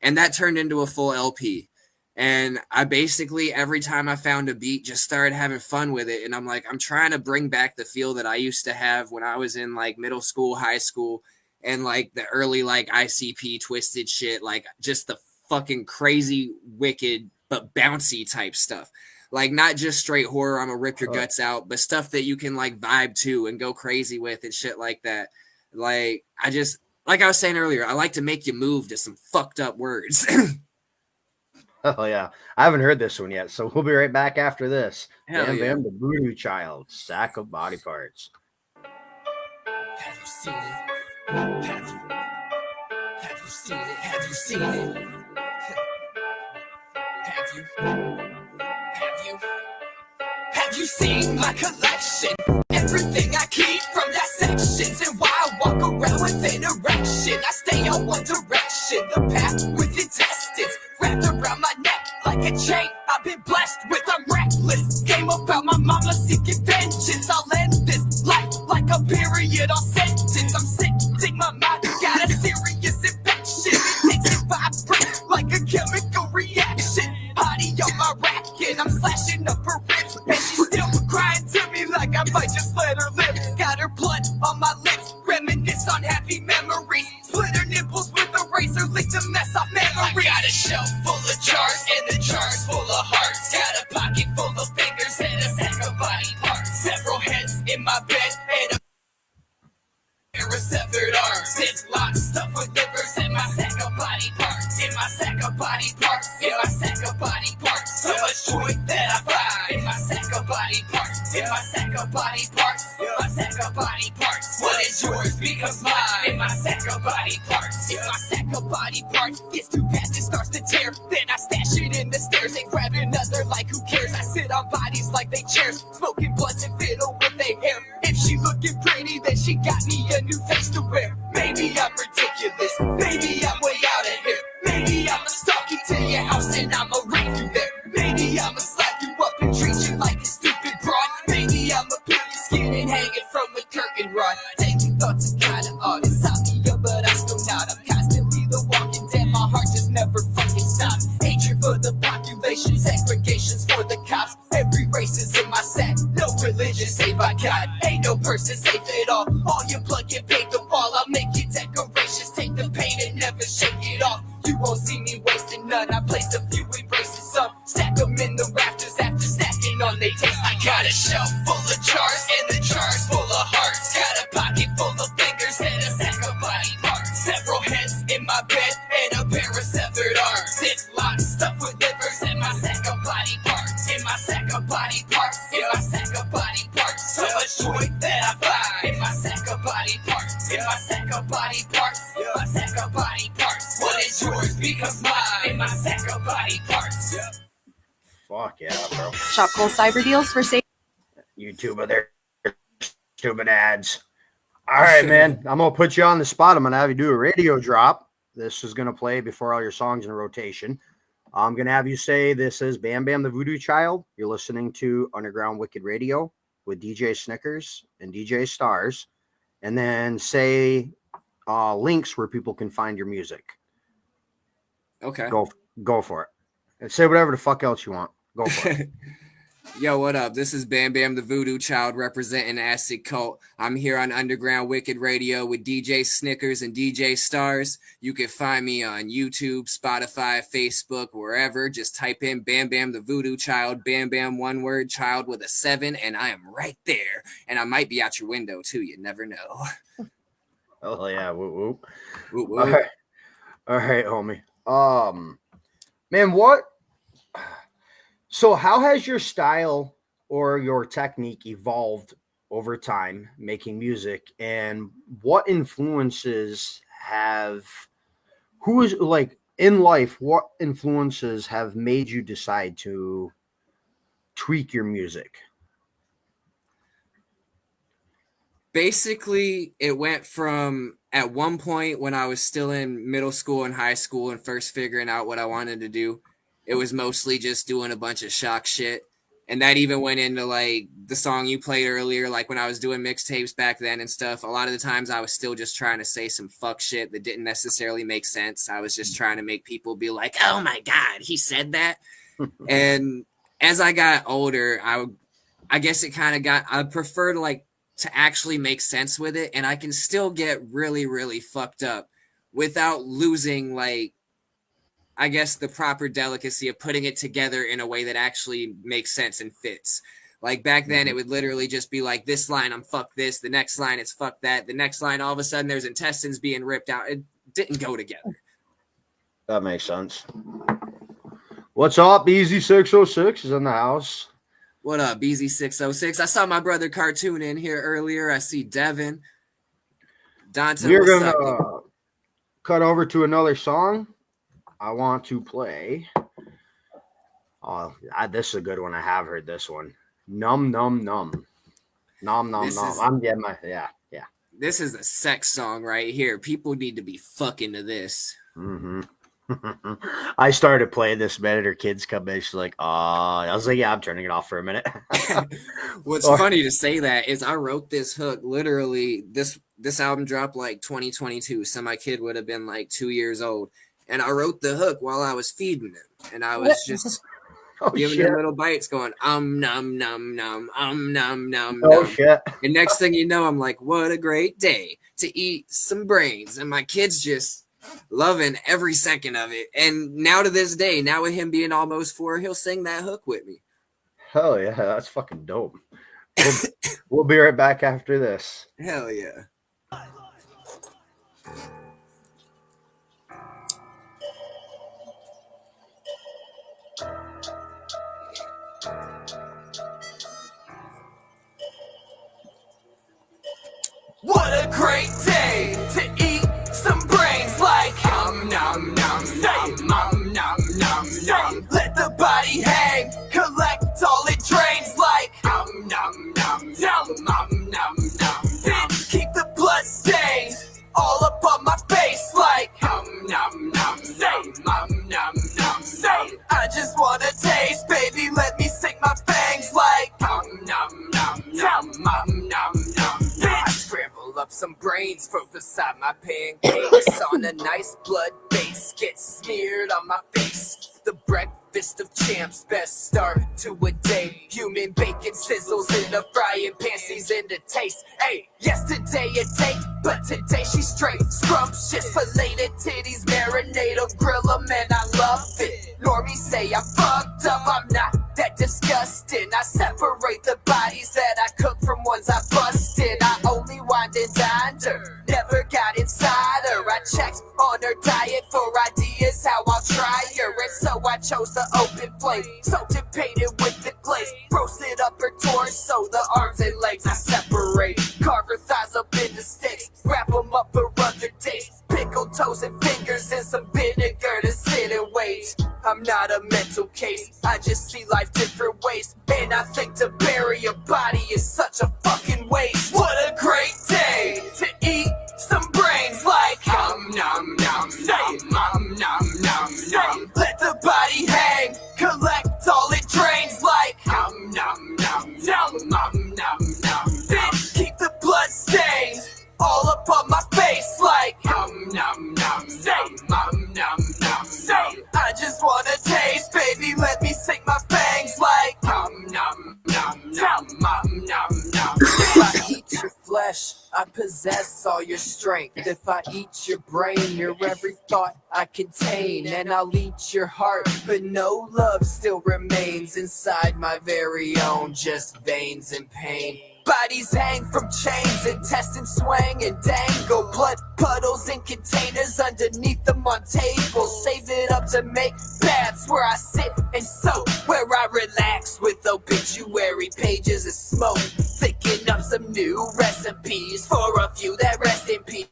And that turned into a full LP. And I basically, every time I found a beat, just started having fun with it. And I'm like, I'm trying to bring back the feel that I used to have when I was in like middle school, high school, and like the early like ICP twisted shit, like just the fucking crazy, wicked, but bouncy type stuff. Like not just straight horror, I'm gonna rip your guts out, but stuff that you can like vibe to and go crazy with and shit like that. Like I just, like I was saying earlier, I like to make you move to some fucked up words. Oh yeah, I haven't heard this one yet, so we'll be right back after this. Hell yeah. BamBam, the Voodoo Child, Sack of Body Parts. Have you seen it? Have you seen it? Have you seen it? Have you? Have you? Have you seen my collection? Everything I keep from dissections, and why I walk around with an erection. I stay on one direction, the path with intestines wrapped around my neck like a chain. I've been blessed with, I'm reckless. Game about my mama seeking vengeance. I'll end this life like a period on sentence. I'm sitting, my mind got a serious infection. It makes it vibrate like a chemical reaction. Hottie on my rack and I'm slashing up her ribs, and she's still crying to me like I might just let her live. Got her blood on my lips, reminisce on happy memories. Split her nipples with a razor, lick to mess off memories. I got a shelf full of jars and the jars full of hearts. Got a pocket full of fingers and a sack of body parts. Several heads in my bed and a pair of severed arms. It's locked stuff with livers in my sack of body parts. In my sack of body parts. In my sack of body parts. So much joy that I find in my sack of body parts. In my sack of body parts. In my sack of body parts. What is yours becomes mine. In my sack of body parts. In my sack of body parts. Gets too fast, it starts to tear. Then I stash it in the stairs and grab another like who cares. I sit on bodies like they chairs. Smoking blunts and fiddle with their hair. If she looking pretty, then she got me a new face to wear. Maybe I'm ridiculous. Maybe I'm way out of here. Maybe I'm a stalk you to your house and I'ma rape you there. Maybe I'ma slap you up and treat you like a stupid broad. Maybe I'ma peel your skin and hang it from a curtain rod. Taking thoughts are kinda odd. Insomnia, but I still not. I'm constantly the walking dead. My heart just never fucking stops. Hatred for the population, segregation's for the cops. Every race is in my sack. No religion saved by God. Ain't no person safe at all. All you plug and paint the wall. I'll make you decorations. Take the pain and never shake it off. You won't see me wasting none. I placed a few embraces, some stack them in the rafters after snacking on they taste. I got a shelf full of jars and the jars full of hearts. Got a pocket full of fingers and a sack of body parts. Several heads in my bed and a pair of severed arms. It's locked stuff with livers in my sack of body parts. In my sack of body parts. In my sack of body parts. So much joy that I find in my sack of body parts. In my sack of body parts. In my sack of body parts. What is yours becomes mine in my sack of body parts. Fuck yeah, bro. Shop Cole cyber deals for safe. YouTube of their stupid ads. All right, man. I'm gonna put you on the spot. I'm gonna have you do a radio drop. This is gonna play before all your songs in rotation. I'm gonna have you say this is Bam Bam the Voodoo Child. You're listening to Underground Wicked Radio with DJ Snickers and DJ Stars, and then say links where people can find your music. Okay. Go for it. And say whatever the fuck else you want. Go for it. Yo, what up? This is Bam Bam the Voodoo Child representing Acid Cult. I'm here on Underground Wicked Radio with DJ Snickers and DJ Stars. You can find me on YouTube, Spotify, Facebook, wherever. Just type in Bam Bam the Voodoo Child, Bam Bam one word, child with a 7, and I am right there. And I might be out your window too. You never know. Oh yeah, whoop whoop. Whoop, whoop. All right, homie. Man, what? So how has your style or your technique evolved over time making music, and what influences have in life, what influences have made you decide to tweak your music? Basically, it went from at one point when I was still in middle school and high school and first figuring out what I wanted to do, it was mostly just doing a bunch of shock shit. And that even went into like the song you played earlier, like when I was doing mixtapes back then and stuff. A lot of the times I was still just trying to say some fuck shit that didn't necessarily make sense. I was just trying to make people be like, oh my God, he said that. And as I got older, I guess it kind of I prefer to actually make sense with it. And I can still get really, really fucked up without losing I guess the proper delicacy of putting it together in a way that actually makes sense and fits. Like back then, it would literally just be like this line, I'm fuck this. The next line, it's fuck that. The next line, all of a sudden, there's intestines being ripped out. It didn't go together. That makes sense. What's up? BZ606 is in the house. What up, BZ606? I saw my brother Cartoon in here earlier. I see Devin. Dante, we're going to cut over to another song. I want to play. Oh, this is a good one. I have heard this one. Num num num, nom nom nom. Yeah. This is a sex song right here. People need to be fucking to this. Mm-hmm. I started playing this minute her kids come in. She's like, I was like, yeah, I'm turning it off for a minute. What's funny to say that is I wrote this hook literally. This album dropped 2022, so my kid would have been 2 years old. And I wrote the hook while I was feeding him. And I was just giving him little bites going, num, num, num, num, num. Oh, shit. And next thing you know, I'm like, what a great day to eat some brains. And my kid's just loving every second of it. And now to this day, now with him being almost 4, he'll sing that hook with me. Hell yeah, that's fucking dope. We'll be right back after this. Hell yeah. What a great day to eat some brains like nom nom nom nom nom nom nom nom. Let the body hang, collect all it drains like nom nom nom nom nom nom nom. Then keep the blood stains all up on my face like nom nom nom nom nom nom nom. I just wanna taste, baby, let me sink my fangs like nom nom nom nom nom nom nom. Scramble up some brains from beside my pancakes on a nice blood base. Get smeared on my face. The breakfast of champs, best start to a day. Human bacon sizzles in a frying pan, seasoned to taste. Hey, yesterday a date, but today she's straight. Scrumptious, filleted titties, marinade on grill 'em, and I love it. Normies say I'm fucked up, I'm not that disgusting. I separate the bodies that I cook from ones I busted. I only wined and dined her, never got inside her. I checked on her diet for ideas how I'll try her, and so I chose the open flame, soaked and painted with the glaze. Roasted up her torso, the arms and legs I separate. Carve her thighs up into sticks, wrap them up for other days. Pickled toes and fingers and some vinegar to sit and wait. I'm not a mental case, I just see life different ways. And I think to bury a body is such a fucking waste. What a great day to eat some brains like nom nom nom nom nom nom nom. Let the body hang, collect all it drains like nom nom nom nom nom nom. Bitch, keep the blood stains all up on my face like nom nom nom nom nom nom. I just wanna taste, baby, let me sink my fangs like nom nom nom nom nom nom. If I eat your flesh, I possess all your strength. If I eat your brain, your every thought I contain. And I'll eat your heart, but no love still remains inside my very own, just veins and pain. Bodies hang from chains, intestines swang and dangle. Blood puddles in containers underneath them on tables. Save it up to make baths where I sit and soak, where I relax with obituary pages of smoke. Thinking up some new recipes for a few that rest in peace.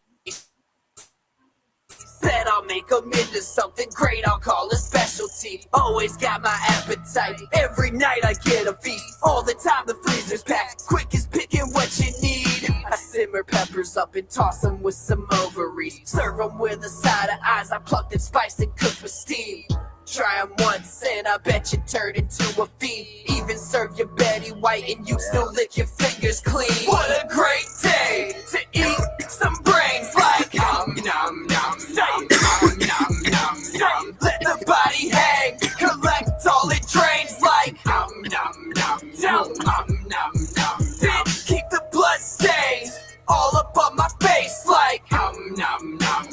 Bet I'll make them into something great, I'll call a specialty. Always got my appetite, every night I get a feast. All the time the freezer's packed, quick as picking what you need. I simmer peppers up and toss them with some ovaries. Serve them with a side of eyes I plucked and spiced and cooked with steam. Try them once and I bet you turn into a fiend. Even serve you Betty White and you still lick your fingers clean. What a great day to eat some brains like nom nom nom nom nom nom nom. Let the body hang, collect all it drains like nom nom nom nom nom nom. Bitch, keep the blood stains all up on my face like nom nom nom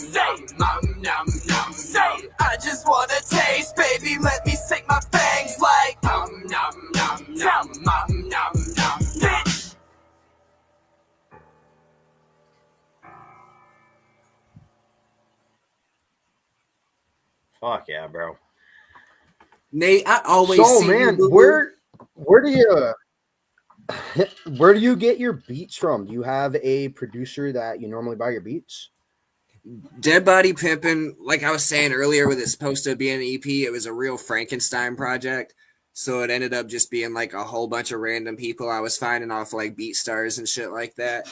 nom nom nom. I just wanna taste, baby, let me sink my fangs like nom nom nom nom nom nom nom. Bitch. Fuck yeah, bro. Nate, I always So see man, you, where do you get your beats from? Do you have a producer that you normally buy your beats? Dead Body Pimpin', like I was saying earlier, with it supposed to be an EP, it was a real Frankenstein project. So it ended up just being like a whole bunch of random people I was finding off like BeatStars and shit like that.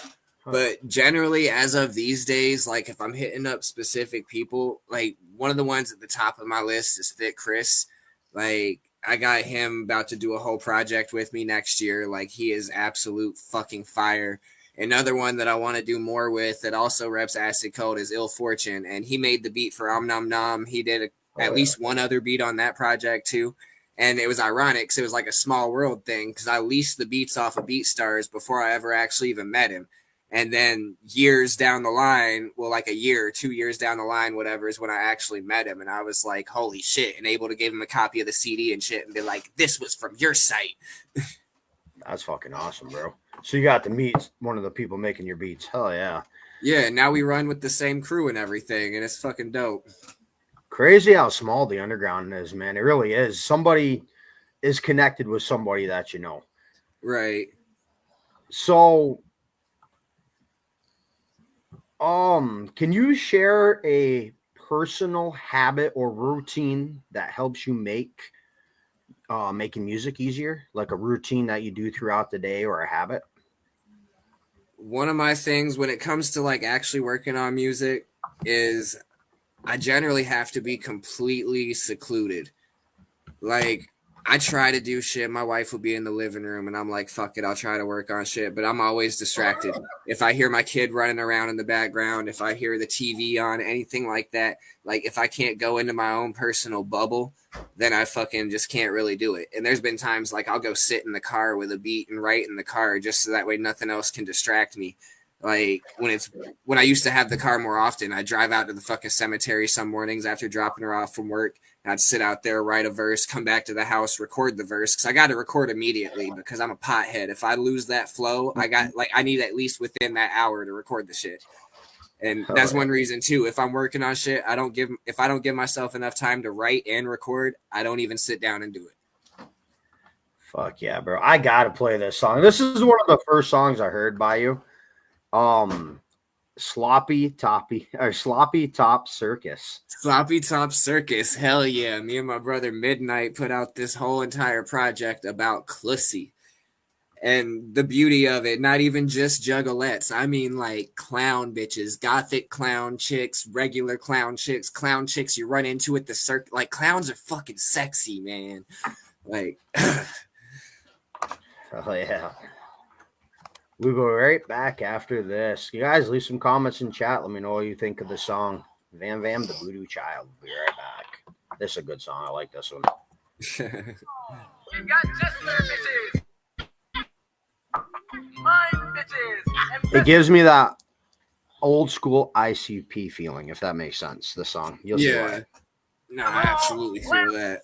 But generally, as of these days, like if I'm hitting up specific people, like one of the ones at the top of my list is Thick Chris. Like I got him about to do a whole project with me next year. Like he is absolute fucking fire. Another one that I want to do more with that also reps Acid Cold is Ill Fortune, and he made the beat for Om Nom Nom. He did at least one other beat on that project too. And it was ironic because it was like a Small World thing because I leased the beats off of BeatStars before I ever actually even met him. And then years down the line, well, like a year or 2 years down the line, whatever, is when I actually met him. And I was like, holy shit, and able to give him a copy of the CD and shit and be like, this was from your site. That's fucking awesome, bro. So you got to meet one of the people making your beats. Hell yeah. Yeah, now we run with the same crew and everything, and it's fucking dope. Crazy how small the underground is, man. It really is. Somebody is connected with somebody that you know. Right. So, can you share a personal habit or routine that helps you make making music easier? Like a routine that you do throughout the day or a habit? One of my things when it comes to like actually working on music is I generally have to be completely secluded. Like I try to do shit. My wife will be in the living room and I'm like, fuck it, I'll try to work on shit, but I'm always distracted. If I hear my kid running around in the background, if I hear the TV on, anything like that, like if I can't go into my own personal bubble, then I fucking just can't really do it. And there's been times like I'll go sit in the car with a beat and write in the car just so that way nothing else can distract me. Like when I used to have the car more often, I'd drive out to the fucking cemetery some mornings after dropping her off from work. I'd sit out there, write a verse, come back to the house, record the verse. Cause I got to record immediately because I'm a pothead. If I lose that flow, I need at least within that hour to record the shit. And that's one reason too. If I'm working on shit, if I don't give myself enough time to write and record, I don't even sit down and do it. Fuck yeah, bro. I got to play this song. This is one of the first songs I heard by you. Sloppy Top Circus. Sloppy Top Circus. Hell yeah. Me and my brother Midnight put out this whole entire project about Clussy. And the beauty of it, not even just juggalettes. I mean, like clown bitches, gothic clown chicks, regular clown chicks you run into at the circus. Like, clowns are fucking sexy, man. Like, oh, yeah. We'll go right back after this. You guys leave some comments in chat. Let me know what you think of the song. BamBam, the Voodoo Child. We'll be right back. This is a good song. I like this one. You got just bitches. Mine bitches. It gives me that old school ICP feeling, if that makes sense. The song. You'll see why. No, I absolutely feel that.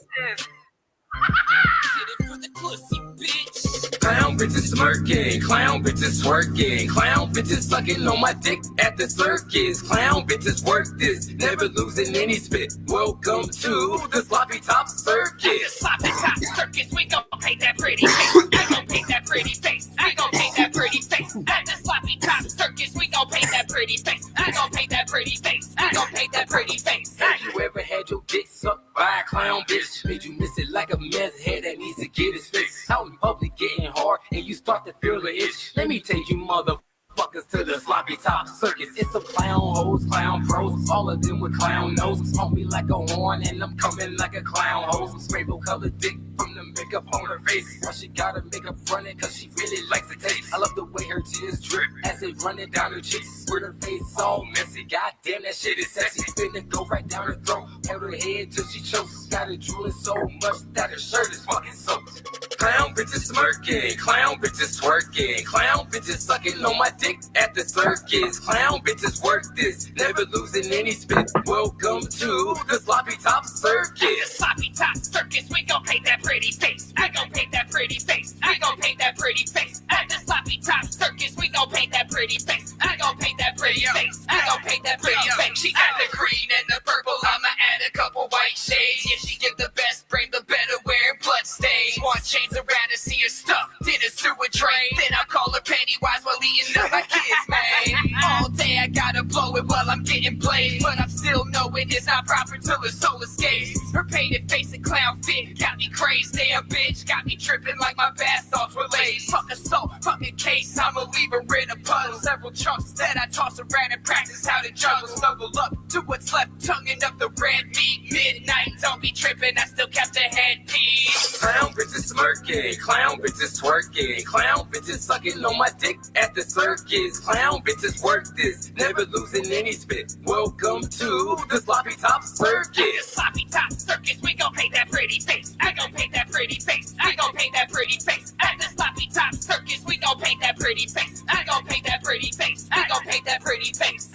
Clown bitches smirking, clown bitches twerking, clown bitches sucking on my dick at the circus. Clown bitches work this, never losing any spit. Welcome to the Sloppy Top Circus. Sloppy Top Circus, we gon' paint that pretty face. I gon' paint that pretty face. I gon' paint that pretty face. At the Sloppy Top Circus, we gon' paint that pretty face. I gon' paint that pretty face. I gon' paint that pretty face. Have you ever had your dick sucked by a clown bitch? Made you miss it like a meth head that needs to get his fix. Out in public getting hard and you start to feel the itch. Let me take you motherfuckers to the Sloppy Top Circus. It's some clown hoes, clown pros, all of them with clown noses. Hump me like a horn and I'm coming like a clown hose. Rainbow colored dick from the makeup on her face. Why she gotta makeup running cause she really likes the taste. I love the way her tears drip as they running down her cheeks. With her face all messy, god damn that shit is sexy. Finna go right down her throat, held her head till she chokes. Got her drooling so much that her shirt is fucking soaked. Clown bitches smirking, clown bitches twerking, clown bitches sucking on my dick at the circus. Clown bitches work this, never losing any spit. Welcome to the Sloppy Top Circus. Sloppy Top Circus, we gon' paint that pretty face. I gon' paint that pretty face. I gon' paint that pretty face. At the Sloppy Top Circus, we gon' paint that pretty face. I gon' paint that pretty face. I gon' paint that pretty face. She got the green and the purple, I'ma add a couple white shades. If she get the best brain, the better wear blood stains. Want chains around to see her stuff, then a sewer drain. Then I call her Pennywise while eating up my kids, man. All day I gotta blow it while I'm getting blazed, but I'm still knowing it's not proper till her soul escapes. Her painted face and clown fit got me crazed. Damn bitch, got me tripping like my bath salts were laced. Fuck a soul, fuck a case, I'ma leave her in a puddle. Several chunks that I toss around and practice how to juggle. Snuggle up to what's left, tonguing up the red meat. Midnight, don't be tripping, I still kept the headpiece. Clown bitches smirking, clown bitches twerking, clown bitches sucking on my dick at the circus. Clown bitches work this, never losing any spit. Welcome to the Sloppy Top Circus. Sloppy Top Circus, we gon' paint that pretty face. I gon' paint that pretty face. I gon' paint that pretty face. At the Sloppy Top Circus, we gon' paint that pretty face. I gon' paint that pretty face. I gon' paint that pretty face.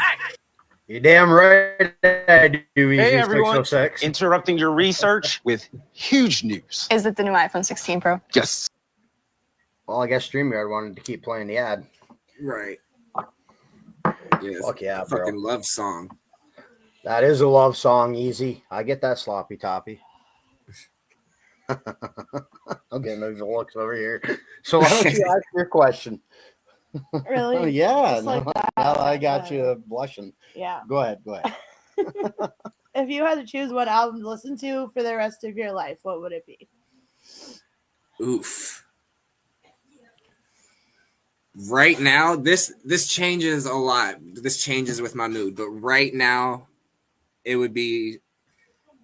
You're damn right I do. Hey everyone, 606. interrupting your research with huge news. Is it the new iPhone 16 Pro? Yes. Well, I guess StreamYard wanted to keep playing the ad. Right. Yes. Fuck yeah, bro. Fucking love song. That is a love song, easy. I get that sloppy toppy. Okay, maybe the looks over here. So why don't you ask your question? Really? Oh, yeah. Just like that. Now I got you blushing. Yeah. Go ahead. If you had to choose what album to listen to for the rest of your life, what would it be? Oof. Right now, this changes a lot. This changes with my mood, but right now, it would be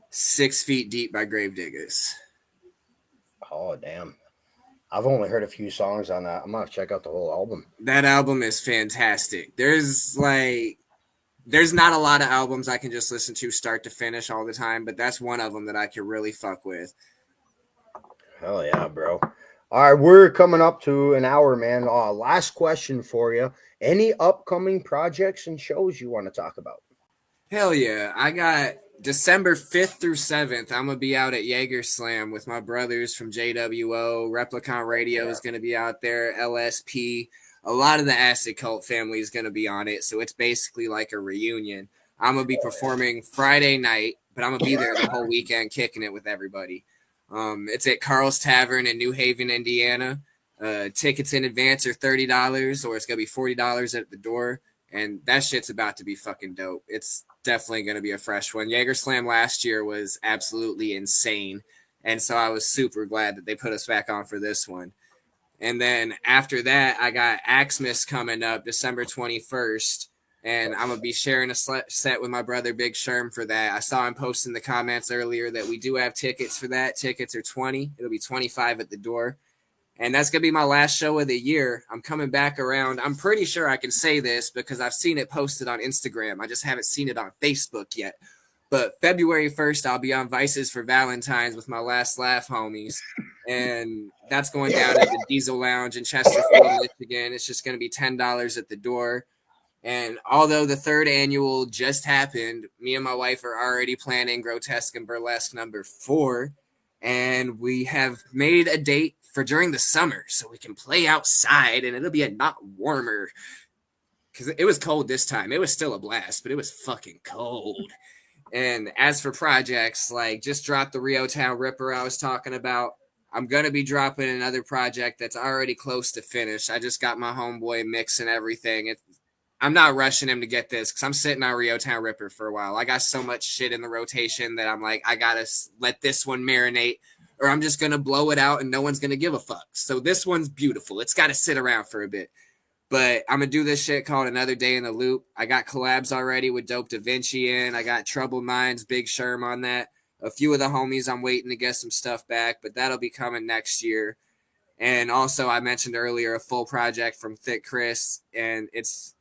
6 Feet Deep by Gravediggers. Oh, damn. I've only heard a few songs on that. I'm going to check out the whole album. That album is fantastic. There's not a lot of albums I can just listen to start to finish all the time, but that's one of them that I can really fuck with. Hell yeah, bro. All right, we're coming up to an hour, man. Last question for you. Any upcoming projects and shows you want to talk about? Hell yeah. I got December 5th through 7th. I'm going to be out at Jaeger Slam with my brothers from JWO. Replicon Radio is going to be out there. LSP. A lot of the Acid Cult family is going to be on it, so it's basically like a reunion. I'm going to be performing Friday night, but I'm going to be there the whole weekend kicking it with everybody. It's at Carl's Tavern in New Haven, Indiana. Tickets in advance are $30, or it's going to be $40 at the door. and that shit's about to be fucking dope. It's definitely going to be a fresh one. Jaeger Slam last year was absolutely insane, and so I was super glad that they put us back on for this one. And then after that, I got Axmas coming up December 21st, and I'm going to be sharing a set with my brother Big Sherm for that. I saw him post in the comments earlier that we do have tickets for that. Tickets are $20. It'll be $25 at the door. And that's going to be my last show of the year. I'm coming back around. I'm pretty sure I can say this because I've seen it posted on Instagram. I just haven't seen it on Facebook yet. But February 1st, I'll be on Vices for Valentine's with my Last Laugh homies. And that's going down at the Diesel Lounge in Chesterfield, Michigan. It's just going to be $10 at the door. And although the third annual just happened, me and my wife are already planning Grotesque and Burlesque number 4. And we have made a date for during the summer so we can play outside and it'll be a lot warmer. Because it was cold this time. It was still a blast, but it was fucking cold. And as for projects, like just dropped the Rio Town Ripper I was talking about. I'm going to be dropping another project that's already close to finish. I just got my homeboy mixing everything. I'm not rushing him to get this because I'm sitting on Rio Town Ripper for a while. I got so much shit in the rotation that I'm like, I got to let this one marinate or I'm just going to blow it out and no one's going to give a fuck. So this one's beautiful. It's got to sit around for a bit. But I'm going to do this shit called Another Day in the Loop. I got collabs already with Dope Da Vinci in. I got Troubled Minds, Big Sherm on that. A few of the homies I'm waiting to get some stuff back, but that'll be coming next year. And also I mentioned earlier a full project from Thick Chris, and it's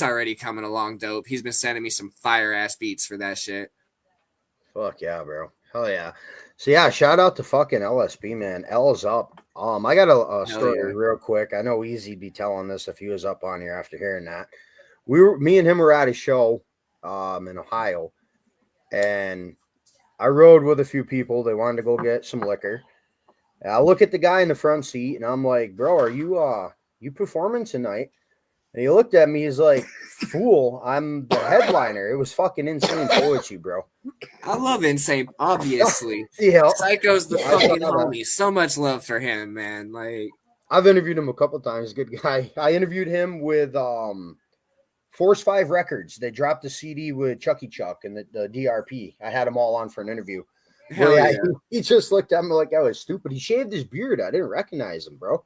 already coming along dope. He's been sending me some fire-ass beats for that shit. Fuck yeah, bro. Hell yeah. So yeah, shout out to fucking LSB, man. L's up. I got a story real quick. I know Easy'd be telling this if he was up on here after hearing that. Me and him were at a show in Ohio, and I rode with a few people. They wanted to go get some liquor. And I look at the guy in the front seat, and I'm like, bro, are you performing tonight? And he looked at me, he's like, fool, I'm the headliner. It was fucking insane poetry, bro. I love Insane, obviously. Yeah. Psycho's the fucking homie. So much love for him, man. Like, I've interviewed him a couple times. Good guy. I interviewed him with Force 5 Records. They dropped the CD with Chucky Chuck and the DRP. I had them all on for an interview. Hell yeah. He just looked at me like I was stupid. He shaved his beard. I didn't recognize him, bro.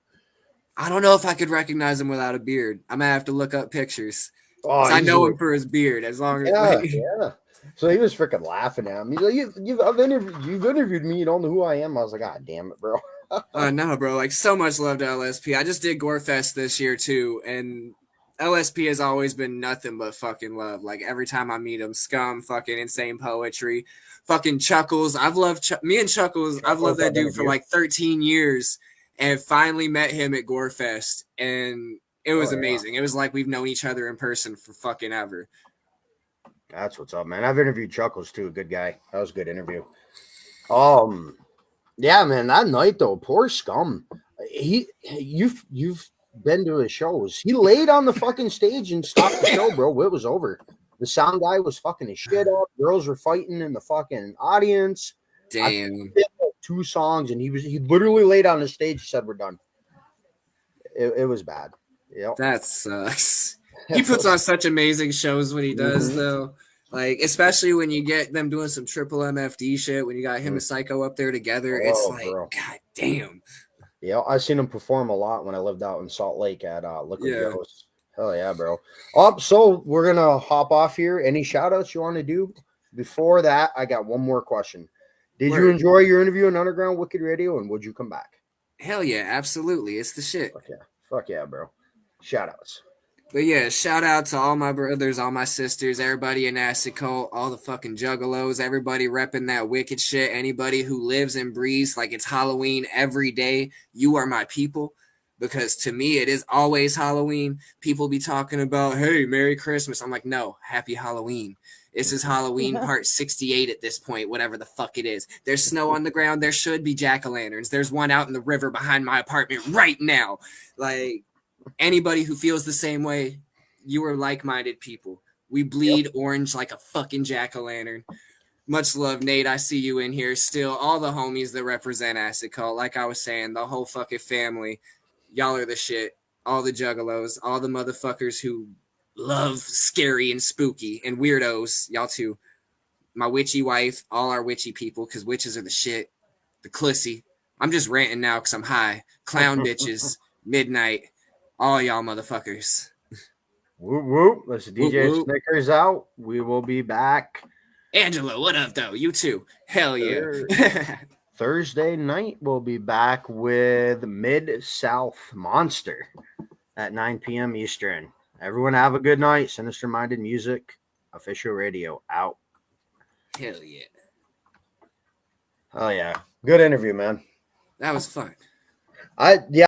I don't know if I could recognize him without a beard. I'm gonna have to look up pictures. Oh, I know him for his beard. As long as yeah. So he was freaking laughing at me. He's like, you've interviewed me. You don't know who I am. I was like, God damn it, bro. No, bro. Like, so much love to LSP. I just did Gorefest this year too, and LSP has always been nothing but fucking love. Like every time I meet him, Scum, fucking insane poetry, fucking Chuckles. I've loved me and Chuckles. I've loved that dude for like 13 years. And finally met him at Gorefest, and it was amazing. It was like we've known each other in person for fucking ever. That's what's up, man. I've interviewed Chuckles too. Good guy. That was a good interview. Yeah, man. That night though, poor Scum. You've been to his shows. He laid on the fucking stage and stopped the show, bro. It was over. The sound guy was fucking his shit up. Girls were fighting in the fucking audience. Damn. 2 songs, and he literally laid on the stage. He said, "We're done." It was bad. Yep. That sucks. He puts on such amazing shows when he does, though. Like, especially when you get them doing some triple MFD shit, when you got him and Psycho up there together, it's like, bro. God damn. Yeah, I seen him perform a lot when I lived out in Salt Lake at Liquid Joe's. Hell yeah, bro. So we're gonna hop off here. Any shout outs you want to do? Before that, I got one more question. Did you enjoy your interview on Underground Wicked Radio, and would you come back? Hell yeah, absolutely. It's the shit. Fuck yeah, bro. Shout outs. But yeah, shout out to all my brothers, all my sisters, everybody in Acid Cult, all the fucking juggalos, everybody repping that wicked shit, anybody who lives and breathes like it's Halloween every day. You are my people. Because to me, it is always Halloween. People be talking about, hey, Merry Christmas. I'm like, no, Happy Halloween. This is Halloween part 68 at this point, whatever the fuck it is. There's snow on the ground. There should be jack-o'-lanterns. There's one out in the river behind my apartment right now. Like, anybody who feels the same way, you are like-minded people. We bleed orange like a fucking jack-o'-lantern. Much love, Nate. I see you in here still. All the homies that represent Acid Cult, like I was saying, the whole fucking family. Y'all are the shit. All the juggalos, all the motherfuckers who love scary and spooky and weirdos. Y'all too. My witchy wife, all our witchy people, because witches are the shit. The Clussy. I'm just ranting now because I'm high. Clown bitches. Midnight. All y'all motherfuckers. Whoop whoop. Let's Whoop, DJ whoop. Snickers out. We will be back Angela, what up, though? You too. Hell yeah. Thursday night. We'll be back with Mid-South Monster at 9 p.m. Eastern. Everyone have a good night. Sinister Minded Music official radio out. Hell yeah. Oh yeah. Good interview, man. That was fun. Yeah.